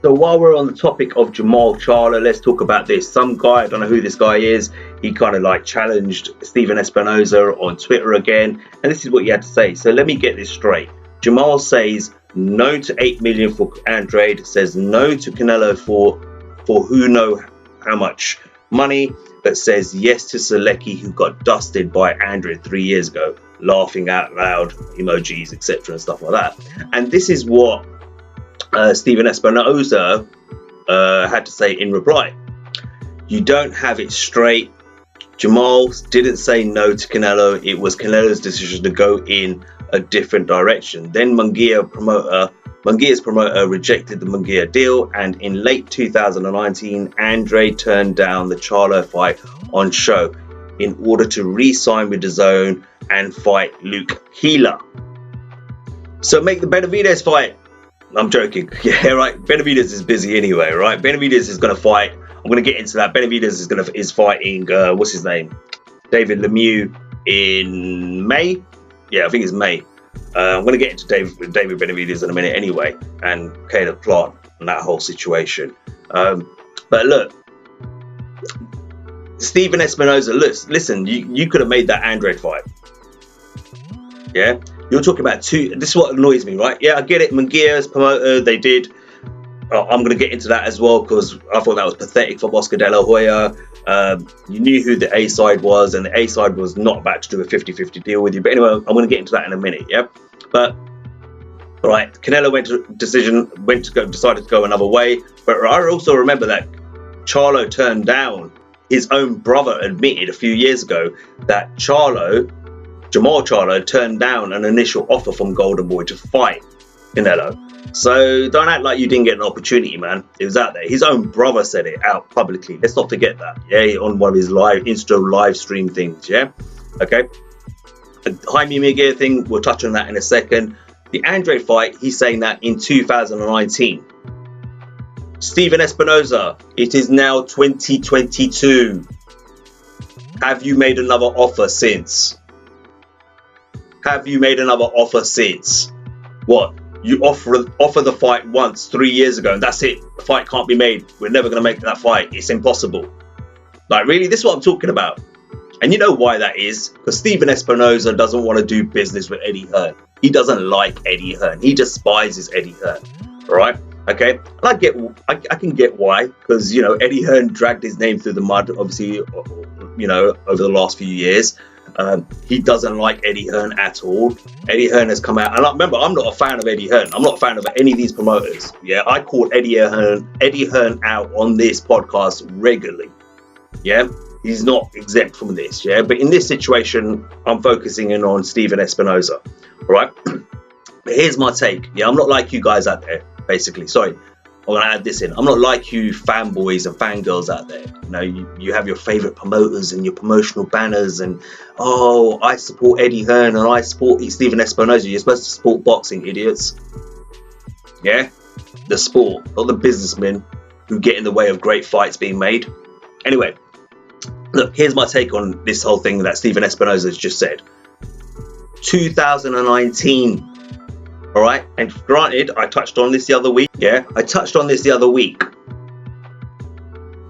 So while we're on the topic of Jermall Charlo, let's talk about this. Some guy, I don't know who this guy is, he kind of like challenged Stephen Espinoza on Twitter again. And this is what he had to say. So let me get this straight. Jermall says no to 8 million for Andrade, says no to CANELO for who know how much money, but says yes to Selecki, who got dusted by Andrade 3 years ago, laughing out loud, emojis, etc. and stuff like that. And this is what Stephen Espinoza had to say in reply. You don't have it straight. Jermall didn't say no to CANELO. It was CANELO's decision to go in a different direction. Then Mungiua's promoter rejected the Mungiua deal, and in late 2019, Andrade turned down the Charlo fight on show in order to re-sign with DAZN and fight Luke Healer. So make the Benavidez fight. I'm joking. Yeah, right. Benavidez is busy anyway, right? Benavidez is going to fight. I'm going to get into that. Benavidez is fighting, what's his name? David Lemieux in May. Yeah, I think it's May. I'm going to get into David Benavidez in a minute anyway, and Caleb Plant and that whole situation. But look, Stephen Espinoza, listen, you could have made that Andrade fight. Yeah? You're talking about two. This is what annoys me, right? Yeah, I get it. Mungiua's promoter, they did. I'm going to get into that as well because I thought that was pathetic for Oscar De La Hoya. You knew who the A side was, and the A side was not about to do a 50-50 deal with you. But anyway, I'm going to get into that in a minute. Yeah, but all right, CANELO decided to go another way. But I also remember that Charlo turned down. His own brother admitted a few years ago that Jermall Charlo turned down an initial offer from Golden Boy to fight CANELO. So don't act like you didn't get an opportunity, man. It was out there. His own brother said it out publicly. Let's not forget that. Yeah, on one of his Insta live stream things. Yeah, okay. The Jaime Munguia thing, we'll touch on that in a second. The Andrade fight, he's saying that in 2019. Stephen Espinoza, it is now 2022. Have you made another offer since? Have you made another offer since? What? You offer the fight once 3 years ago and that's it. The fight can't be made. We're never going to make that fight. It's impossible. Like, really? This is what I'm talking about. And you know why that is? Because Stephen Espinoza doesn't want to do business with Eddie Hearn. He doesn't like Eddie Hearn. He despises Eddie Hearn. All right? Okay? And I can get why. Because, you know, Eddie Hearn dragged his name through the mud, obviously, you know, over the last few years. He doesn't like Eddie Hearn at all. Eddie Hearn has come out, and remember, I'm not a fan of Eddie Hearn. I'm not a fan of any of these promoters. Yeah, I call Eddie Hearn out on this podcast regularly. Yeah, he's not exempt from this. Yeah, but in this situation, I'm focusing in on Stephen Espinoza. All right, but here's my take. Yeah, I'm not like you guys out there. Basically, sorry. I'm going to add this in. I'm not like you fanboys and fangirls out there. You know, you have your favorite promoters and your promotional banners and, oh, I support Eddie Hearn and I support Stephen Espinoza. You're supposed to support boxing, idiots. Yeah? The sport, not the businessmen who get in the way of great fights being made. Anyway, look, here's my take on this whole thing that Stephen Espinoza has just said. 2019. All right, and granted, I touched on this the other week. Yeah, I touched on this the other week.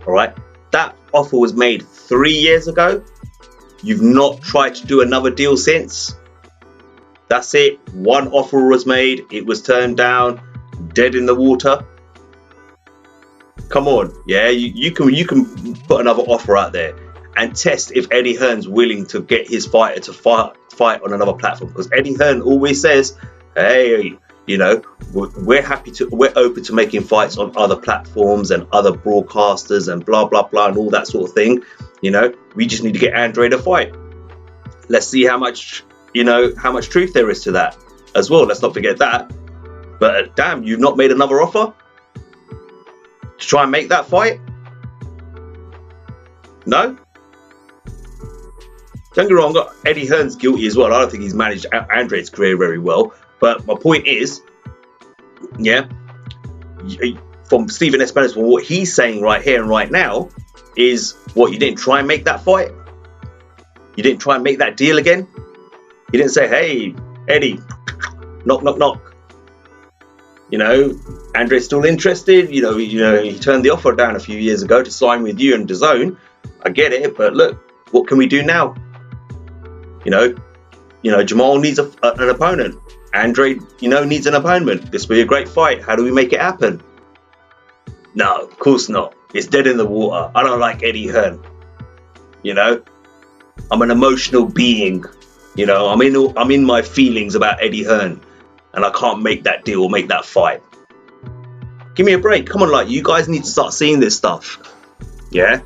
All right, that offer was made 3 years ago. You've not tried to do another deal since. That's it. One offer was made. It was turned down. Dead in the water. Come on, yeah, you can put another offer out there and test if Eddie Hearn's willing to get his fighter to fight on another platform. Because Eddie Hearn always says, hey, you know, we're open to making fights on other platforms and other broadcasters and blah blah blah and all that sort of thing. You know, we just need to get Andrade a fight. Let's see how much truth there is to that as well. Let's not forget that. But damn, you've not made another offer to try and make that fight? No? Don't get me wrong, Eddie Hearn's guilty as well. I don't think he's managed Andrade's career very well. But my point is, yeah, from Stephen Espinoza, what he's saying right here and right now is, what, you didn't try and make that fight? You didn't try and make that deal again? You didn't say, hey, Eddie, knock, knock, knock. You know, Andrade's still interested. You know, he turned the offer down a few years ago to sign with you and DAZN. I get it, but look, what can we do now? You know, Jermall needs an opponent. Andrade, needs an opponent. This will be a great fight. How do we make it happen? No, of course not. It's dead in the water. I don't like Eddie Hearn. You know, I'm an emotional being. You know, I'm in my feelings about Eddie Hearn. And I can't make that deal or make that fight. Give me a break. Come on, like, you guys need to start seeing this stuff. Yeah?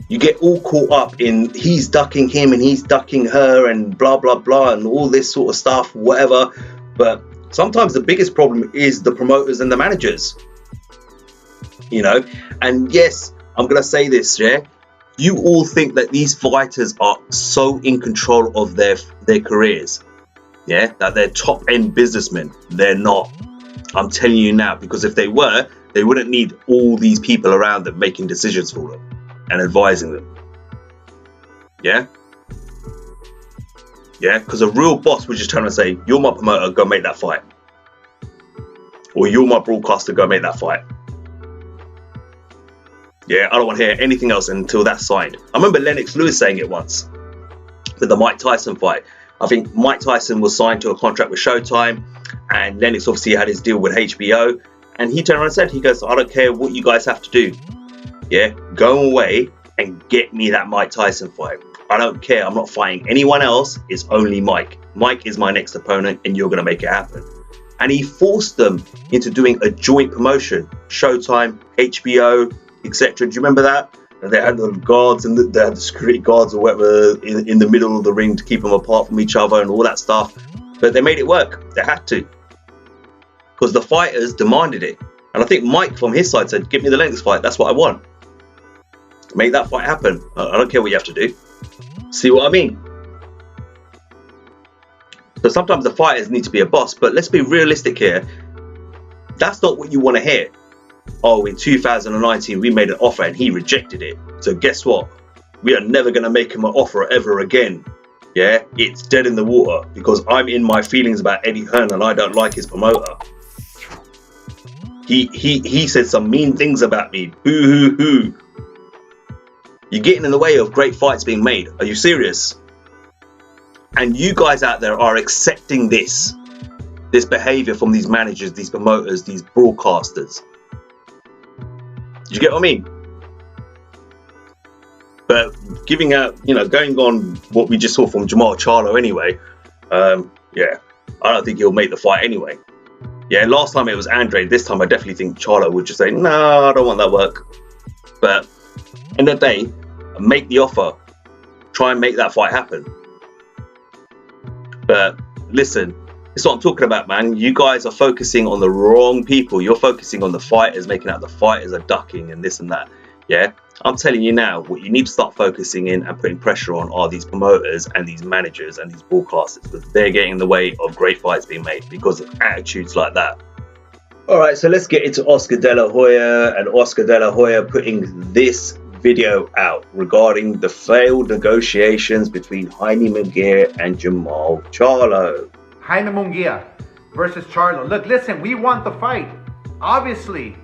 You get all caught up in he's ducking him and he's ducking her and blah, blah, blah and all this sort of stuff, whatever. But sometimes the biggest problem is the promoters and the managers. You know? And yes, I'm going to say this, yeah? You all think that these fighters are so in control of their careers. Yeah, that they're top-end businessmen. They're not. I'm telling you now, because if they were, they wouldn't need all these people around them making decisions for them and advising them. Yeah? Yeah, because a real boss would just turn and say, you're my promoter, go make that fight. Or you're my broadcaster, go make that fight. Yeah, I don't want to hear anything else until that's signed. I remember Lennox Lewis saying it once with the Mike Tyson fight. I think Mike Tyson was signed to a contract with Showtime, and Lennox obviously had his deal with HBO, and he turned around and said, he goes, I don't care what you guys have to do. Yeah, go away and get me that Mike Tyson fight. I don't care. I'm not fighting anyone else. It's only Mike. Mike is my next opponent, and you're going to make it happen. And he forced them into doing a joint promotion. Showtime, HBO, etc. Do you remember that? And they had the guards and they had the security guards or whatever in the middle of the ring to keep them apart from each other and all that stuff. But they made it work. They had to. Because the fighters demanded it. And I think Mike from his side said, give me the Lennox fight. That's what I want. Make that fight happen. I don't care what you have to do. See what I mean? So sometimes the fighters need to be a boss. But let's be realistic here. That's not what you want to hear. Oh, in 2019, we made an offer and he rejected it. So guess what? We are never going to make him an offer ever again. Yeah, it's dead in the water because I'm in my feelings about Eddie Hearn and I don't like his promoter. He said some mean things about me. Boo hoo hoo. You're getting in the way of great fights being made. Are you serious? And you guys out there are accepting this behavior from these managers, these promoters, these broadcasters. Do you get what I mean? But giving out, going on what we just saw from Jermall Charlo anyway, yeah, I don't think he'll make the fight anyway. Yeah, last time it was Andrade. This time I definitely think Charlo would just say, no, I don't want that work. But end of the day, make the offer. Try and make that fight happen. But listen, it's what I'm talking about, man. You guys are focusing on the wrong people. You're focusing on the fighters, making out the fighters are ducking and this and that. Yeah, I'm telling you now, what you need to start focusing in and putting pressure on are these promoters and these managers and these broadcasters, because they're getting in the way of great fights being made because of attitudes like that. All right, so let's get into Oscar De La Hoya, and Oscar De La Hoya putting this video out regarding the failed negotiations between Jaime Mungiua and Jermall Charlo. Jaime Mungiua versus Charlo. Look, listen, we want the fight, obviously.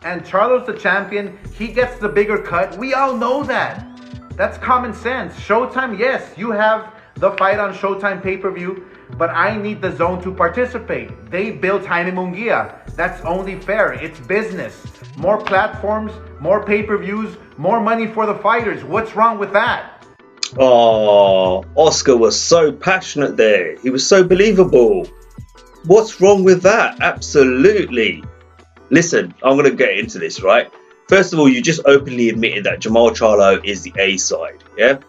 And Charlo's the champion. He gets the bigger cut. We all know that. That's common sense. Showtime, yes, you have the fight on Showtime pay-per-view, but I need the Zone to participate. They built Jaime Munguia. That's only fair. It's business. More platforms, more pay-per-views, more money for the fighters. What's wrong with that? Oh, Oscar was so passionate there. He was so believable. What's wrong with that? Absolutely. Listen, I'm going to get into this, right? First of all, you just openly admitted that Jermall Charlo is the A side, yeah?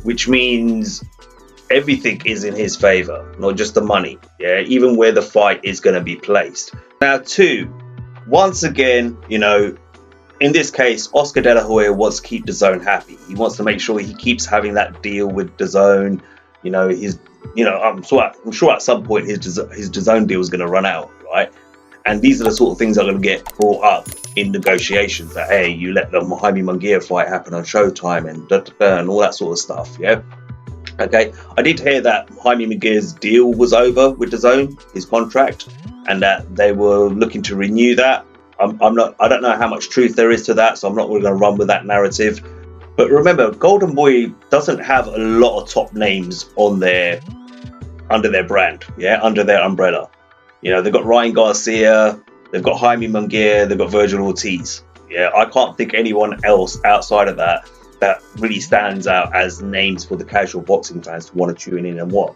Which means everything is in his favor, not just the money, yeah? Even where the fight is going to be placed. Now, two, once again, you know, in this case, Oscar De La Hoya wants to keep DAZN happy. He wants to make sure he keeps having that deal with DAZN. You know, I'm sure at some point his DAZN deal is going to run out, right? And these are the sort of things that are going to get brought up in negotiations. That, hey, you let the Jaime Munguia fight happen on Showtime and all that sort of stuff, yeah? Okay, I did hear that Jaime Munguia's deal was over with DAZN, his contract, and that they were looking to renew that. I don't know how much truth there is to that, so I'm not really going to run with that narrative. But remember, Golden Boy doesn't have a lot of top names on under their brand, yeah, under their umbrella. You know, they've got Ryan Garcia, they've got Jaime Munguia, they've got Virgil Ortiz. Yeah, I can't think anyone else outside of that really stands out as names for the casual boxing fans to want to tune in and watch.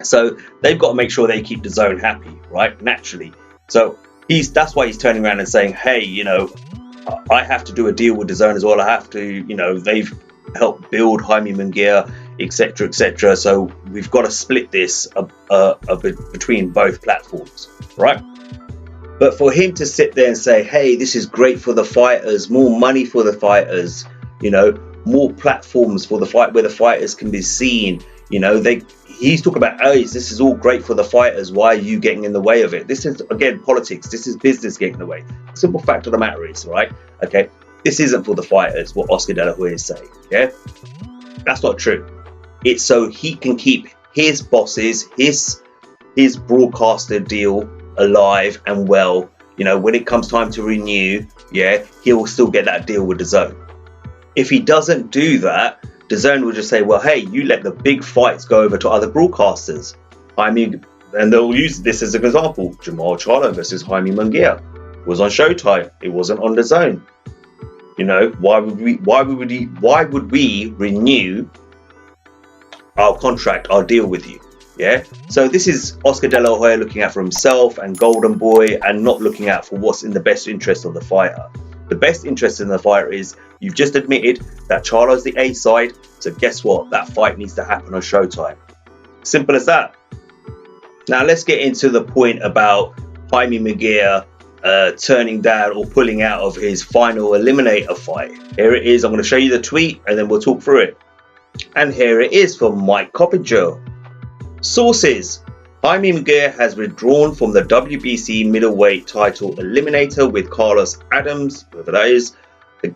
So they've got to make sure they keep DAZN happy, right? Naturally. So that's why he's turning around and saying, hey, you know, I have to do a deal with DAZN as well. I have to, you know, they've helped build Jaime Munguia, etc., etc. So we've got to split this between both platforms, right? But for him to sit there and say, hey, this is great for the fighters, more money for the fighters, you know, more platforms for the fight where the fighters can be seen, you know, he's talking about, oh, this is all great for the fighters. Why are you getting in the way of it? This is, again, politics. This is business getting in the way. The simple fact of the matter is, right, okay, this isn't for the fighters, what Oscar De La Hoya is saying, yeah? That's not true. It's so he can keep his bosses, his broadcaster deal alive and well. You know, when it comes time to renew, yeah, he'll still get that deal with DAZN. If he doesn't do that, DAZN will just say, well, hey, you let the big fights go over to other broadcasters. I mean, and they'll use this as an example. Jermall Charlo versus Jaime Munguia was on Showtime. It wasn't on DAZN. You know, why would we renew our contract, our deal with you? Yeah. So this is Oscar De La Hoya looking out for himself and Golden Boy, and not looking out for what's in the best interest of the fighter. The best interest in the fighter is, you've just admitted that Charlo's the A side, so guess what? That fight needs to happen on Showtime. Simple as that. Now let's get into the point about Jaime Munguia turning down or pulling out of his final eliminator fight. Here it is. I'm going to show you the tweet and then we'll talk through it. And here it is from Mike Coppinger. Sources: Jaime Munguia has withdrawn from the WBC middleweight title eliminator with Carlos Adams, whoever that is. That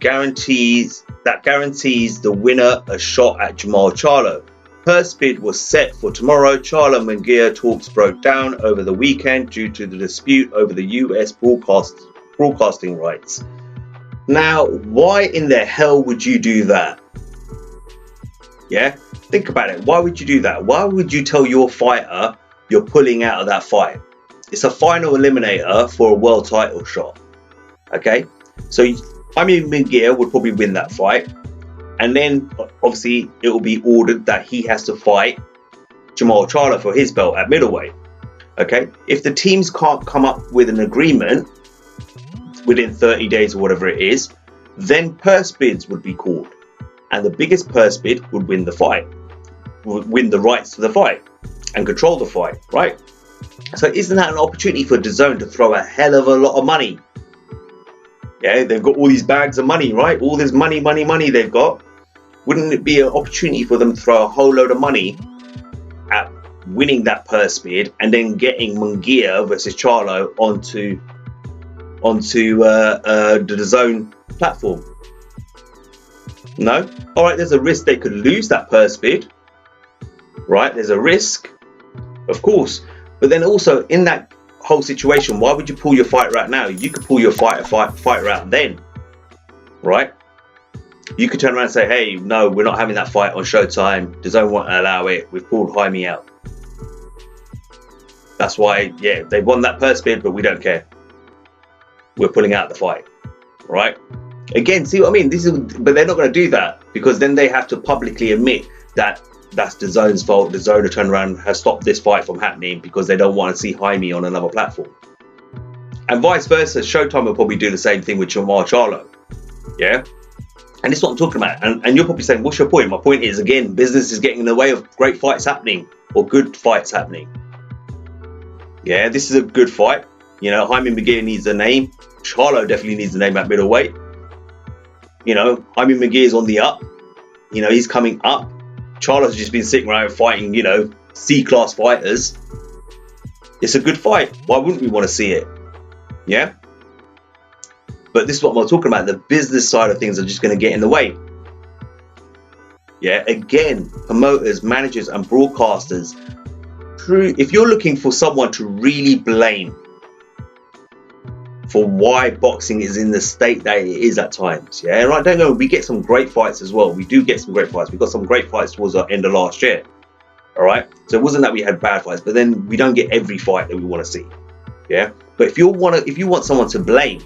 guarantees the winner a shot at Jermall Charlo. Purse bid was set for tomorrow. Charlo Munguia talks broke down over the weekend due to the dispute over the US broadcasting rights. Now, why in the hell would you do that? Yeah, think about it. Why would you do that? Why would you tell your fighter you're pulling out of that fight? It's a final eliminator for a world title shot. Okay, so Jaime Munguia would probably win that fight, and then obviously it will be ordered that he has to fight Jermall Charlo for his belt at middleweight. Okay, if the teams can't come up with an agreement within 30 days or whatever it is, then purse bids would be called, and the biggest purse bid would win the fight, would win the rights to the fight and control the fight, right? So isn't that an opportunity for DAZN to throw a hell of a lot of money? Yeah, they've got all these bags of money, right? All this money they've got. Wouldn't it be an opportunity for them to throw a whole load of money at winning that purse bid and then getting Munguia versus Charlo onto the DAZN platform? No? Alright, there's a risk they could lose that purse bid. Right, there's a risk, of course. But then also in that whole situation, why would you pull your fighter out now? You could pull your fighter out then, right? You could turn around and say, hey, no, we're not having that fight on Showtime. DAZN won't allow it. We've pulled Jaime out. That's why, yeah, they won that purse bid, but we don't care. We're pulling out the fight, right? Again, see what I mean? But they're not going to do that, because then they have to publicly admit that that's DAZN's fault. DAZN to turn around has stopped this fight from happening because they don't want to see Jaime on another platform. And vice versa, Showtime will probably do the same thing with Jermall Charlo. Yeah? And this is what I'm talking about. And you're probably saying, what's your point? My point is, again, business is getting in the way of great fights happening, or good fights happening. Yeah, this is a good fight. You know, Jaime McGee needs a name. Charlo definitely needs a name at middleweight. You know, Jaime McGee is on the up. You know, he's coming up. Charlo's just been sitting around fighting, you know, C-class fighters. It's a good fight. Why wouldn't we want to see it? Yeah? But this is what I'm talking about. The business side of things are just going to get in the way. Yeah, again, promoters, managers, and broadcasters. If you're looking for someone to really blame for why boxing is in the state that it is at times, yeah, right? Don't know, we get some great fights as well. We do get some great fights. We got some great fights towards the end of last year. All right, so it wasn't that we had bad fights, but then we don't get every fight that we want to see. Yeah, but if you want someone to blame,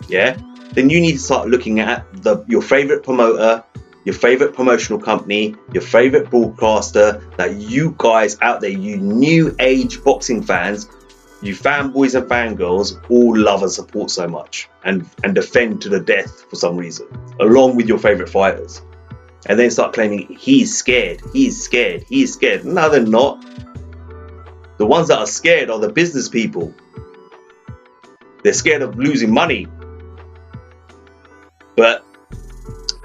yeah, then you need to start looking at your favorite promoter, your favorite promotional company, your favorite broadcaster that you guys out there, you new age boxing fans, you fanboys and fangirls, all love and support so much and defend to the death for some reason, along with your favorite fighters. And then start claiming he's scared, he's scared, he's scared. No, they're not. The ones that are scared are the business people. They're scared of losing money. But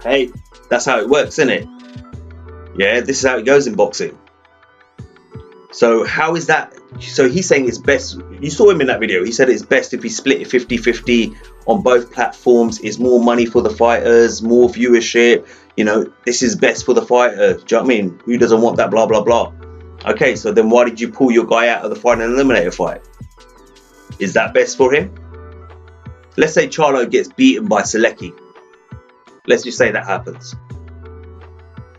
hey, that's how it works, isn't it? Yeah, this is how it goes in boxing. So how is that? So he's saying it's best. You saw him in that video. He said it's best if we split it 50-50 on both platforms. It's more money for the fighters, more viewership. You know, this is best for the fighter. Do you know what I mean? Who doesn't want that? Blah, blah, blah. Okay, so then why did you pull your guy out of the fight and eliminator fight? Is that best for him? Let's say Charlo gets beaten by Selecki. Let's just say that happens.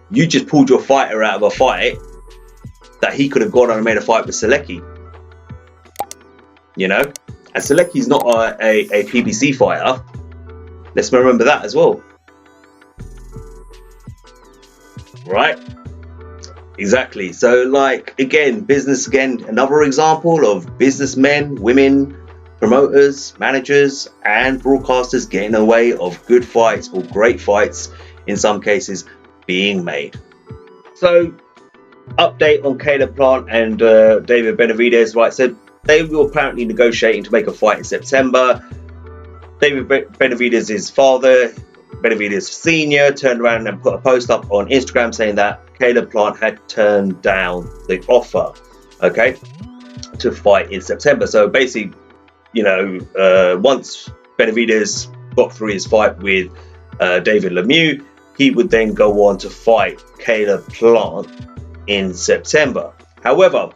You just pulled your fighter out of a fight that he could have gone on and made a fight with Selecki. You know? And Selecki's not a PBC fighter. Let's remember that as well. Right? Exactly. So, like, again, business, again, another example of businessmen, women, promoters, managers, and broadcasters getting in the way of good fights or great fights, in some cases, being made. So, update on Caleb Plant and David Benavidez. Right, so they were apparently negotiating to make a fight in September. David Benavidez's father, Benavidez Sr., turned around and put a post up on Instagram saying that Caleb Plant had turned down the offer, okay, to fight in September. So basically, you know, once Benavidez got through his fight with David Lemieux, he would then go on to fight Caleb Plant in September. However,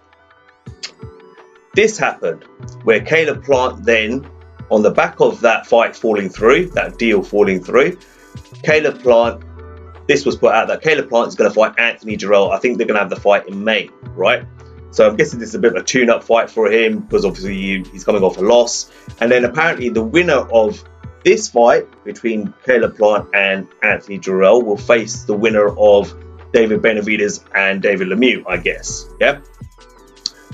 this happened where Caleb Plant then, on the back of that fight falling through, that deal falling through, Caleb Plant, this was put out that Caleb Plant is going to fight Anthony Jarrell. I think they're going to have the fight in May, right? So I'm guessing this is a bit of a tune-up fight for him because obviously he's coming off a loss. And then apparently the winner of this fight between Caleb Plant and Anthony Jarrell will face the winner of David Benavidez and David Lemieux, I guess. Yeah.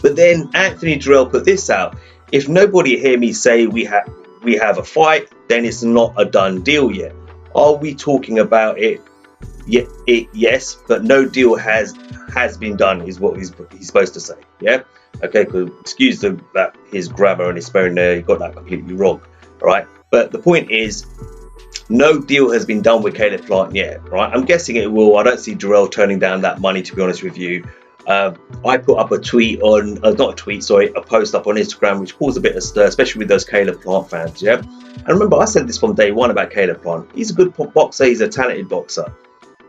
But then Anthony Jarrell put this out. If nobody hear me say we have a fight, then it's not a done deal yet. Are we talking about it? Yeah, yes, but no deal has been done, is what he's supposed to say. Yeah. Okay. Cool. Excuse that his grammar and his spelling there. He got that completely wrong. All right. But the point is, no deal has been done with Caleb Plant yet. Right. I'm guessing it will. I don't see Jarrell turning down that money, to be honest with you. I put up a tweet on, a post up on Instagram, which caused a bit of stir, especially with those Caleb Plant fans. Yeah. And remember, I said this from day one about Caleb Plant. He's a good boxer. He's a talented boxer.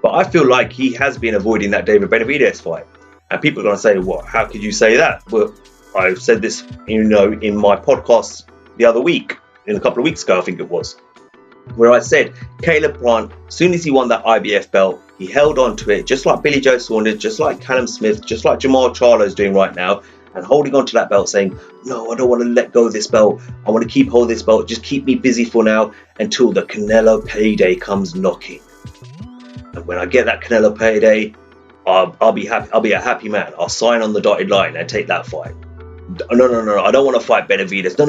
But I feel like he has been avoiding that David Benavidez fight. And people are going to say, what? How could you say that? Well, I said this, in my podcast the other week, in a couple of weeks ago, I think it was. where I said Caleb Plant, as soon as he won that IBF belt, he held on to it, just like Billy Joe Saunders, just like Callum Smith, just like Jermall Charlo is doing right now, and holding on to that belt, saying, no, I don't want to let go of this belt. I want to keep hold of this belt. Just keep me busy for now until the Canelo payday comes knocking. And when I get that Canelo payday, I'll be happy. I'll be a happy man. I'll sign on the dotted line and take that fight. No. I don't want to fight Benavidez. No.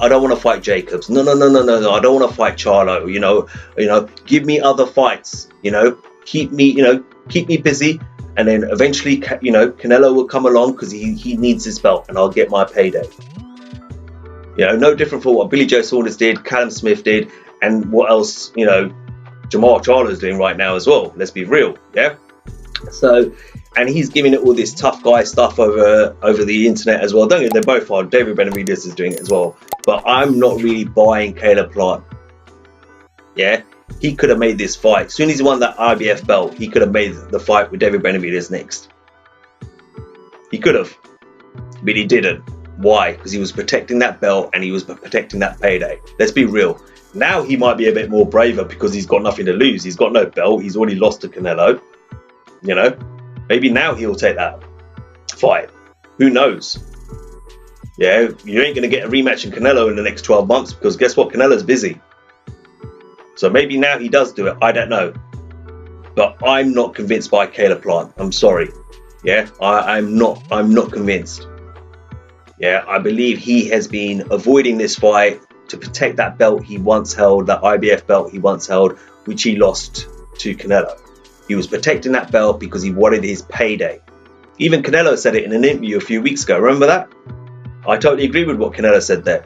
I don't want to fight Jacobs. No. I don't want to fight Charlo. You know. Give me other fights. Keep me busy. And then eventually, Canelo will come along because he needs his belt, and I'll get my payday. No different from what Billy Joe Saunders did, Callum Smith did, and what else, Jermall Charlo is doing right now as well. Let's be real, yeah? So, and he's giving it all this tough guy stuff over the internet as well. Don't get, they both are. David Benavidez is doing it as well. But I'm not really buying Caleb Plant. Yeah? He could have made this fight. As soon as he won that IBF belt, he could have made the fight with David Benavidez next. He could have. But he didn't. Why? Because he was protecting that belt and he was protecting that payday. Let's be real. Now he might be a bit more braver because he's got nothing to lose. He's got no belt. He's already lost to Canelo. Maybe now he'll take that fight. Who knows? Yeah, you ain't going to get a rematch in Canelo in the next 12 months because guess what? Canelo's busy. So maybe now he does do it. I don't know. But I'm not convinced by Caleb Plant. I'm sorry. Yeah, I'm not convinced. Yeah, I believe he has been avoiding this fight to protect that belt he once held, that IBF belt he once held, which he lost to Canelo. He was protecting that belt because he wanted his payday. Even Canelo said it in an interview a few weeks ago. Remember that? I totally agree with what Canelo said there.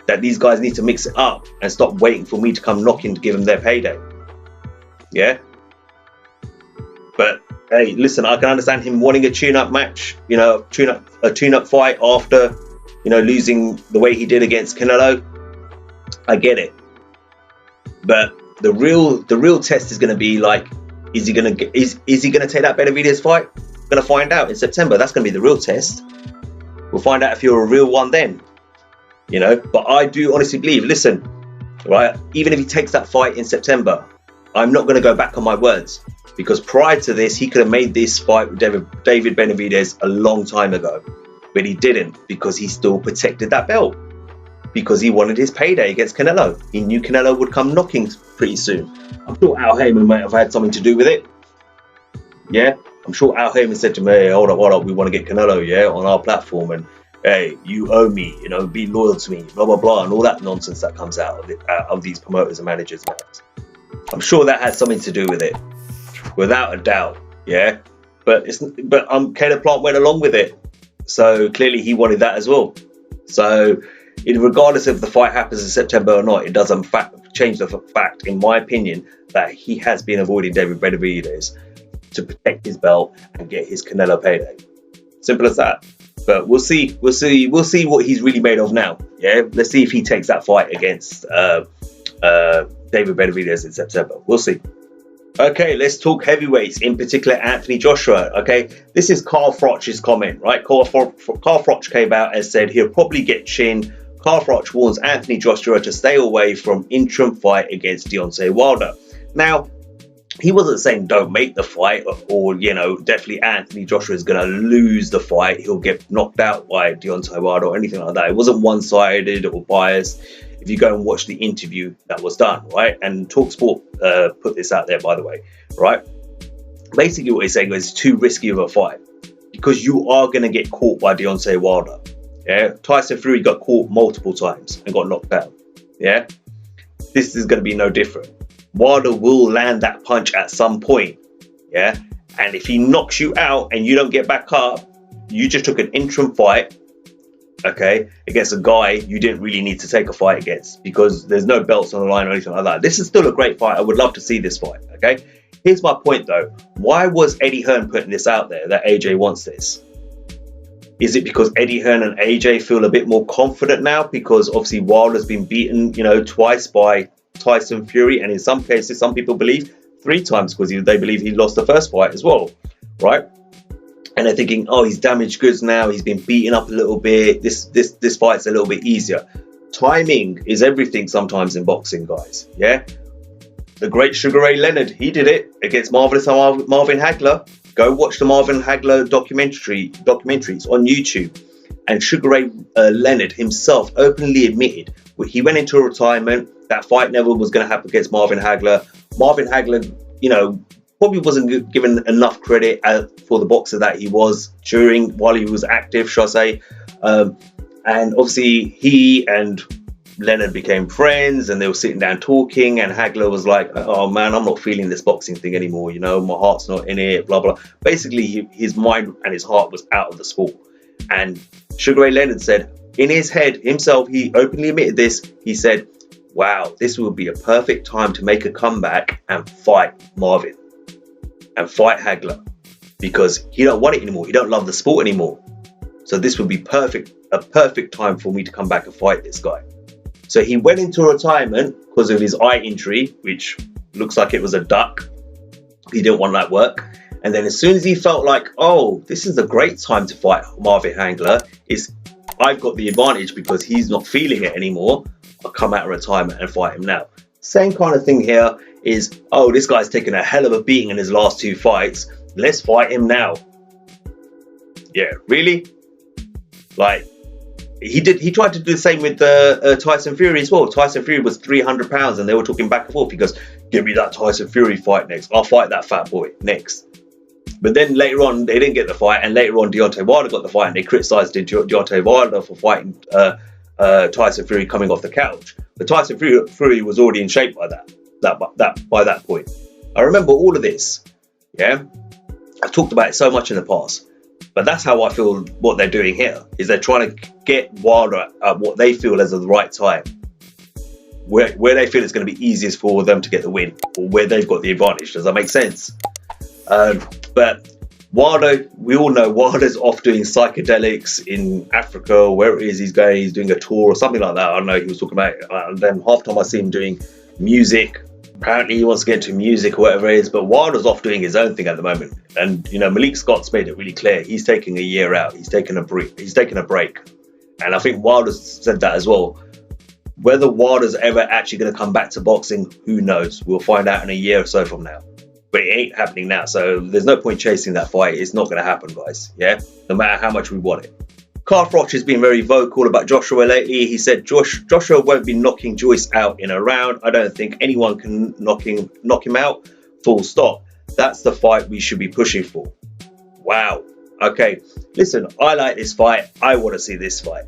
That these guys need to mix it up and stop waiting for me to come knocking to give them their payday. Yeah? But, hey, listen, I can understand him wanting a tune-up match, a tune-up fight after, losing the way he did against Canelo. I get it. But the real test is going to be like, is he going to take that Benavidez fight? We're going to find out in September. That's going to be the real test. We'll find out if you're a real one then. But I do honestly believe, listen, right, even if he takes that fight in September, I'm not going to go back on my words, because prior to this, he could have made this fight with David Benavidez a long time ago, but he didn't because he still protected that belt, because he wanted his payday against Canelo. He knew Canelo would come knocking pretty soon. I'm sure Al Heyman might have had something to do with it. Yeah, I'm sure Al Heyman said to me, hey, hold up, we want to get Canelo, yeah, on our platform, and hey, you owe me, be loyal to me, blah, blah, blah, and all that nonsense that comes out of these promoters and managers' mouths. I'm sure that had something to do with it, without a doubt, yeah? But Caleb Plant went along with it, so clearly he wanted that as well. So, regardless if the fight happens in September or not, it doesn't change the fact, in my opinion, that he has been avoiding David Benavidez to protect his belt and get his Canelo payday. Simple as that. But we'll see what he's really made of now. Yeah, let's see if he takes that fight against David Benavidez in September. We'll see. Okay, let's talk heavyweights, in particular Anthony Joshua. Okay, this is Carl Froch's comment, right? Carl Froch came out and said he'll probably get chinned. Carl Froch warns Anthony Joshua to stay away from interim fight against Deontay Wilder. Now, he wasn't saying don't make the fight or definitely Anthony Joshua is going to lose the fight. He'll get knocked out by Deontay Wilder or anything like that. It wasn't one-sided or biased. If you go and watch the interview that was done, right? And TalkSport put this out there, by the way, right? Basically what he's saying is it's too risky of a fight because you are going to get caught by Deontay Wilder. Yeah, Tyson Fury got caught multiple times and got knocked out. Yeah, this is going to be no different. Wilder will land that punch at some point, yeah? And if he knocks you out and you don't get back up, you just took an interim fight, okay, against a guy you didn't really need to take a fight against because there's no belts on the line or anything like that. This is still a great fight. I would love to see this fight, okay? Here's my point, though. Why was Eddie Hearn putting this out there, that AJ wants this? Is it because Eddie Hearn and AJ feel a bit more confident now? Because obviously Wilder's been beaten, twice by Tyson Fury, and in some cases, some people believe 3 times because they believe he lost the first fight as well, right? And they're thinking, oh, he's damaged goods now. He's been beaten up a little bit. This fight's a little bit easier. timing is everything sometimes in boxing, guys. Yeah. The great Sugar Ray Leonard, he did it against Marvelous Marvin Hagler. Go watch the Marvin Hagler documentaries on YouTube. And Sugar Ray Leonard himself openly admitted he went into retirement. That fight never was going to happen against Marvin Hagler. Marvin Hagler, probably wasn't given enough credit for the boxer that he was while he was active, shall I say. And obviously he and Leonard became friends, and they were sitting down talking, and Hagler was like, oh man, I'm not feeling this boxing thing anymore, my heart's not in it, blah blah. Basically his mind and his heart was out of the sport. And Sugar Ray Leonard said in his head himself, he openly admitted this, he said, wow, this will be a perfect time to make a comeback and fight Marvin and fight Hagler, because he don't want it anymore, he don't love the sport anymore, so this would be a perfect time for me to come back and fight this guy. So he went into retirement because of his eye injury, which looks like it was a duck. He didn't want that work. And then as soon as he felt like, oh, this is a great time to fight Marvin Hagler, I've got the advantage because he's not feeling it anymore, I'll come out of retirement and fight him now. Same kind of thing here is, oh, this guy's taken a hell of a beating in his last 2 fights. Let's fight him now. Yeah, really? Like, he tried to do the same with Tyson Fury as well. Tyson Fury was 300 pounds and they were talking back and forth. He goes, give me that Tyson Fury fight next. I'll fight that fat boy next. But then later on, they didn't get the fight. And later on, Deontay Wilder got the fight. And they criticised Deontay Wilder for fighting Tyson Fury coming off the couch. But Tyson Fury was already in shape by that point. I remember all of this. Yeah, I've talked about it so much in the past. But that's how I feel what they're doing here, is they're trying to get Wilder at what they feel is the right time, where they feel it's going to be easiest for them to get the win, or where they've got the advantage. Does that make sense? But Wilder, we all know Wilder's off doing psychedelics in Africa, or wherever it is he's going. He's doing a tour or something like that. I don't know, he was talking about it. And then half the time I see him doing music. Apparently he wants to get into music or whatever it is, but Wilder's off doing his own thing at the moment. And Malik Scott's made it really clear. He's taking a year out. He's taking a break. And I think Wilder's said that as well. Whether Wilder's ever actually going to come back to boxing, who knows? We'll find out in a year or so from now. But it ain't happening now, so there's no point chasing that fight. It's not going to happen, guys. Yeah, no matter how much we want it. Froch has been very vocal about Joshua lately. He said Joshua won't be knocking Joyce out in a round. I don't think anyone can knock him out. Full stop. That's the fight we should be pushing for. Wow. Okay. Listen, I like this fight. I want to see this fight.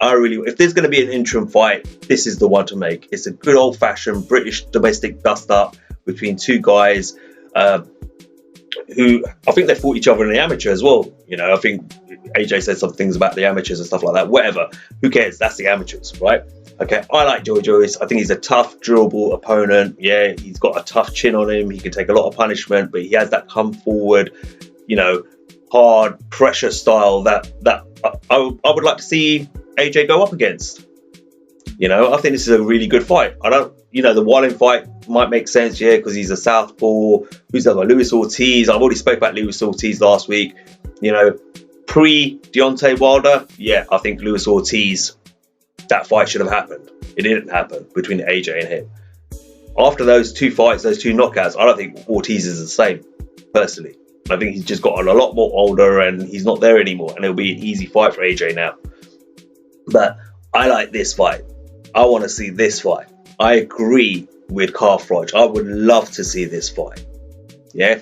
If there's going to be an interim fight, this is the one to make. It's a good old-fashioned British domestic dust-up between two guys who I think they fought each other in the amateur as well. I think AJ said some things about the amateurs and stuff like that. Whatever. Who cares? That's the amateurs, right? Okay. I like Joe Joyce. I think he's a tough, durable opponent. Yeah, he's got a tough chin on him. He can take a lot of punishment, but he has that come forward, hard pressure style that I would like to see AJ go up against. I think this is a really good fight. The Wallen fight might make sense, yeah, because he's a southpaw. Who's the other one? Luis Ortiz. I've already spoke about Luis Ortiz last week. Pre-Deontay Wilder, yeah, I think Luis Ortiz, that fight should have happened. It didn't happen between AJ and him. After those 2 fights, those 2 knockouts, I don't think Ortiz is the same, personally. I think he's just gotten a lot more older and he's not there anymore, and it'll be an easy fight for AJ now. But I like this fight. I want to see this fight. I agree with Froch. I would love to see this fight. Yeah,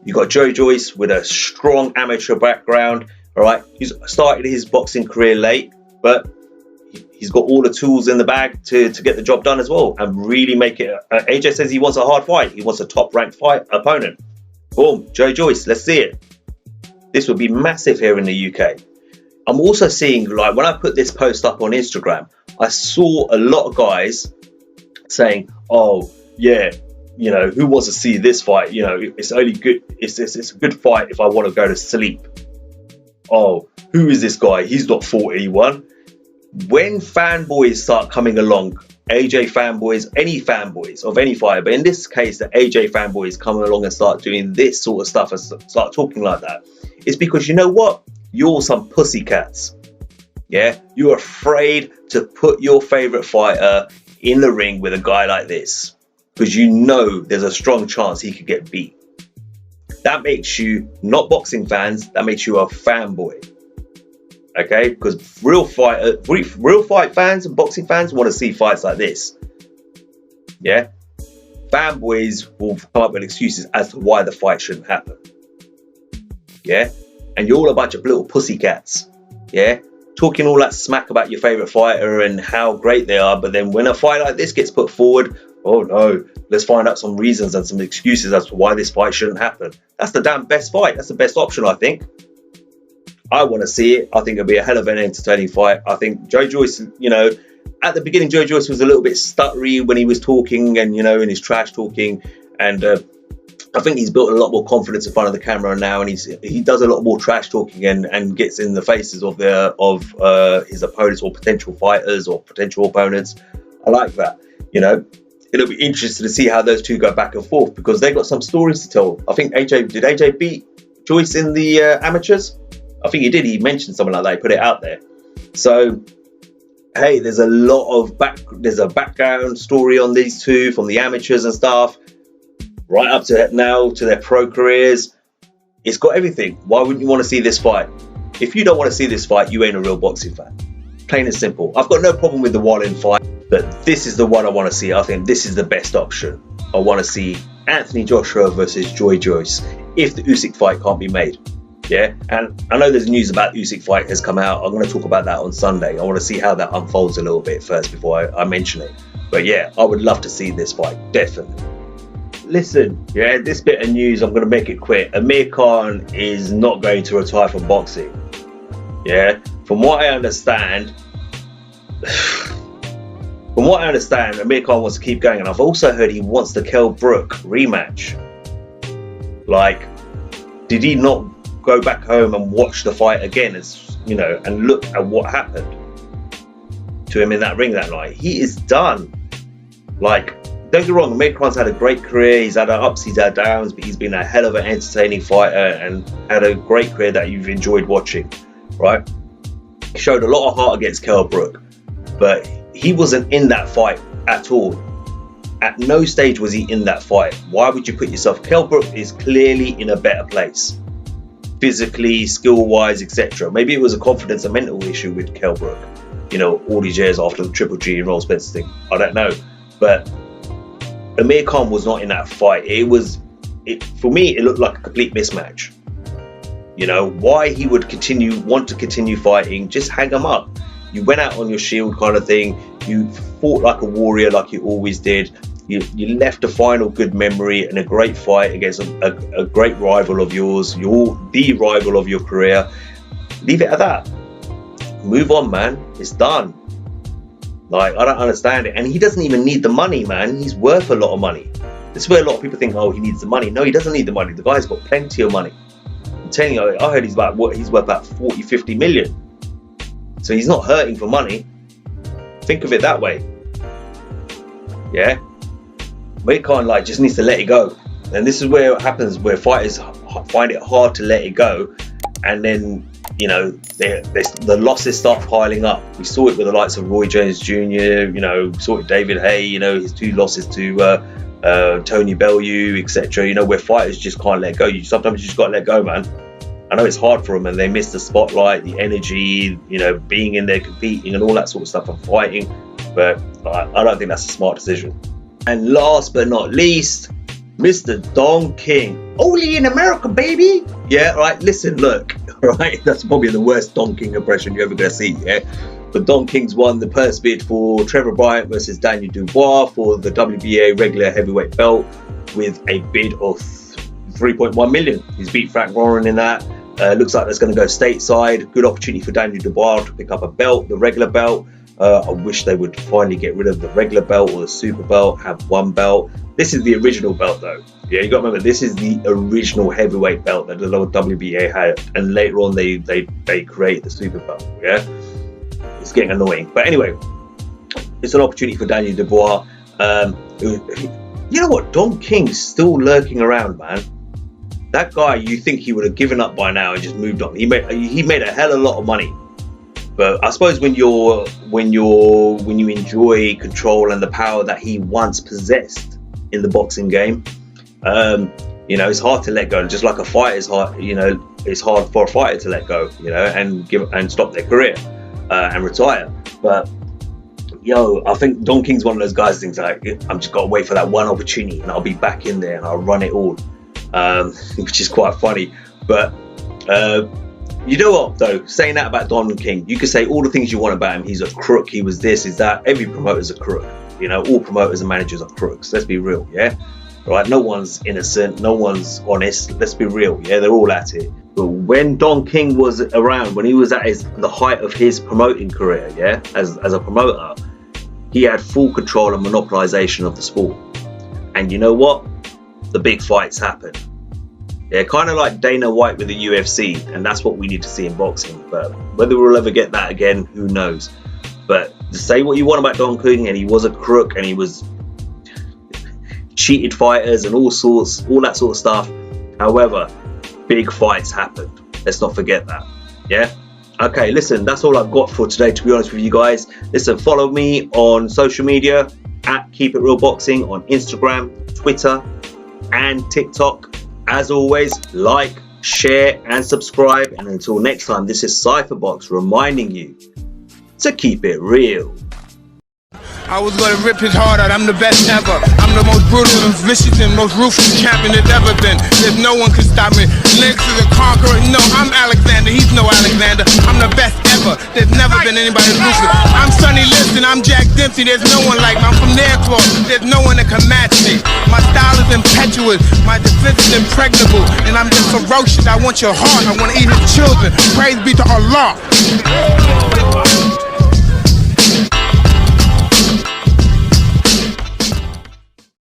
you got Joe Joyce with a strong amateur background. All right, he's started his boxing career late, but he's got all the tools in the bag to get the job done as well and really make it. AJ says he wants a hard fight. He wants a top-ranked opponent. Boom, Joe Joyce. Let's see it. This would be massive here in the UK. I'm also seeing, like, when I put this post up on Instagram, I saw a lot of guys saying, oh, yeah, who wants to see this fight? It's only good. It's a good fight if I want to go to sleep. Oh, who is this guy? He's not 41. When fanboys start coming along, AJ fanboys, any fanboys of any fighter, but in this case, the AJ fanboys come along and start doing this sort of stuff and start talking like that, it's because you know what? You're some pussycats. Yeah, you're afraid to put your favorite fighter in the ring with a guy like this because you know there's a strong chance he could get beat. That makes you not boxing fans, that makes you a fanboy. Okay, because real fight fans and boxing fans want to see fights like this. Yeah, fanboys will come up with excuses as to why the fight shouldn't happen. Yeah, and you're all a bunch of little pussycats. Yeah, talking all that smack about your favorite fighter and how great they are, but then when a fight like this gets put forward, oh no, let's find out some reasons and some excuses as to why this fight shouldn't happen. That's the damn best fight. That's the best option, I think. I want to see it. I think it'll be a hell of an entertaining fight. I think Joe Joyce, you know, at the beginning, Joe Joyce was a little bit stuttery when he was talking and, you know, in his trash talking. And I think he's built a lot more confidence in front of the camera now. And he does a lot more trash talking and gets in the faces of his opponents or potential fighters or potential opponents. I like that, you know. It'll be interesting to see how those two go back and forth because they've got some stories to tell. I think did AJ beat Joyce in the amateurs? I think he did. He mentioned something like that. He put it out there. So, hey, there's a background story on these two from the amateurs and stuff, right up to now to their pro careers. It's got everything. Why wouldn't you want to see this fight? If you don't want to see this fight, you ain't a real boxing fan. Plain and simple. I've got no problem with the Wallin fight, but this is the one I want to see. I think this is the best option. I want to see Anthony Joshua versus Joe Joyce if the Usyk fight can't be made. Yeah, and I know there's news about Usyk fight has come out. I'm going to talk about that on Sunday. I want to see how that unfolds a little bit first before I mention it. But yeah, I would love to see this fight, definitely. Listen, yeah, this bit of news, I'm going to make it quick. Amir Khan is not going to retire from boxing. Yeah, from what I understand, Amir Khan wants to keep going. And I've also heard he wants the Kell Brook rematch. Like, did he not go back home and watch the fight again, as you know, and look at what happened to him in that ring that night? He is done. Like, don't get wrong, Amir Khan's had a great career. He's had ups, he's had downs, but he's been a hell of an entertaining fighter and had a great career that you've enjoyed watching, right? He showed a lot of heart against Kell Brook, but he wasn't in that fight at all. At no stage was he in that fight. Why would you put yourself? Kell Brook is clearly in a better place, physically, skill-wise, etc. Maybe it was a confidence and mental issue with Kell Brook, you know, all these years after the Triple G and Roll Spencer thing. I don't know, but Amir Khan was not in that fight. For me, it looked like a complete mismatch. You know, why he would want to continue fighting, just hang him up. You went out on your shield kind of thing. You fought like a warrior like you always did. You left a final good memory and a great fight against a great rival of yours. You're the rival of your career. Leave it at that. Move on, man. It's done. Like, I don't understand it. And he doesn't even need the money, man. He's worth a lot of money. This is where a lot of people think, oh, he needs the money. No, he doesn't need the money. The guy's got plenty of money. I'm telling you, I heard he's worth about 40, 50 million. So he's not hurting for money. Think of it that way. Yeah? Mike Khan just needs to let it go. And this is where it happens, where fighters find it hard to let it go. And then, you know, the losses start piling up. We saw it with the likes of Roy Jones Jr., you know, we saw it with David Hay, you know, his 2 losses to Tony Bellew, etc. You know, where fighters just can't let go. Sometimes you just got to let go, man. I know it's hard for them and they miss the spotlight, the energy, you know, being in there competing and all that sort of stuff and fighting. But I don't think that's a smart decision. And last but not least, Mr. Don King. Only in America, baby. Yeah, right. Listen, look, right. That's probably the worst Don King impression you're ever going to see. Yeah. But Don King's won the purse bid for Trevor Bryant versus Daniel Dubois for the WBA regular heavyweight belt with a bid of 3.1 million. He's beat Frank Warren in that. Looks like that's going to go stateside. Good opportunity for Daniel Dubois to pick up a belt, the regular belt. I wish they would finally get rid of the regular belt or the super belt, have one belt. This is the original belt though. Yeah, you got to remember, this is the original heavyweight belt that the WBA had, and later on they create the super belt. Yeah, it's getting annoying. But anyway, it's an opportunity for Daniel Dubois. You know what? Don King's still lurking around, man. That guy, you think he would have given up by now and just moved on. He made a hell of a lot of money. But I suppose when you enjoy control and the power that he once possessed in the boxing game, you know, it's hard to let go. Just like a fight is hard, you know, it's hard for a fighter to let go, you know, and stop their career and retire. But yo, I think Don King's one of those guys who thinks like, I'm just got to wait for that one opportunity and I'll be back in there and I'll run it all, which is quite funny. But you know what though, saying that about Don King, you could say all the things you want about him. He's a crook, he was this, is that. Every promoter's a crook, you know, all promoters and managers are crooks, let's be real, yeah? Right, no one's innocent, no one's honest, let's be real, yeah, they're all at it. But when Don King was around, when he was at the height of his promoting career, yeah, as a promoter, he had full control and monopolization of the sport. And you know what? The big fights happened. Yeah, kind of like Dana White with the UFC, and that's what we need to see in boxing. But whether we'll ever get that again, who knows? But to say what you want about Don King, and he was a crook, and he was cheated fighters and all that sort of stuff. However, big fights happened. Let's not forget that. Yeah. Okay, listen, that's all I've got for today, to be honest with you guys. Listen, follow me on social media at Keep It Real Boxing on Instagram, Twitter, and TikTok. As always, like, share, and subscribe. And until next time, this is Cypherbox reminding you to keep it real. I was gonna rip his heart out, I'm the best ever. I'm the most brutal and vicious and most ruthless champion there's ever been. There's no one can stop me. Lennox is a conqueror, no, I'm Alexander, he's no Alexander. I'm the best ever, there's never been anybody ruthless. I'm Sonny Liston, I'm Jack Dempsey, there's no one like me. I'm from Nairclaw, there's no one that can match me. My style is impetuous, my defense is impregnable, and I'm just ferocious. I want your heart, I wanna eat his children. Praise be to Allah.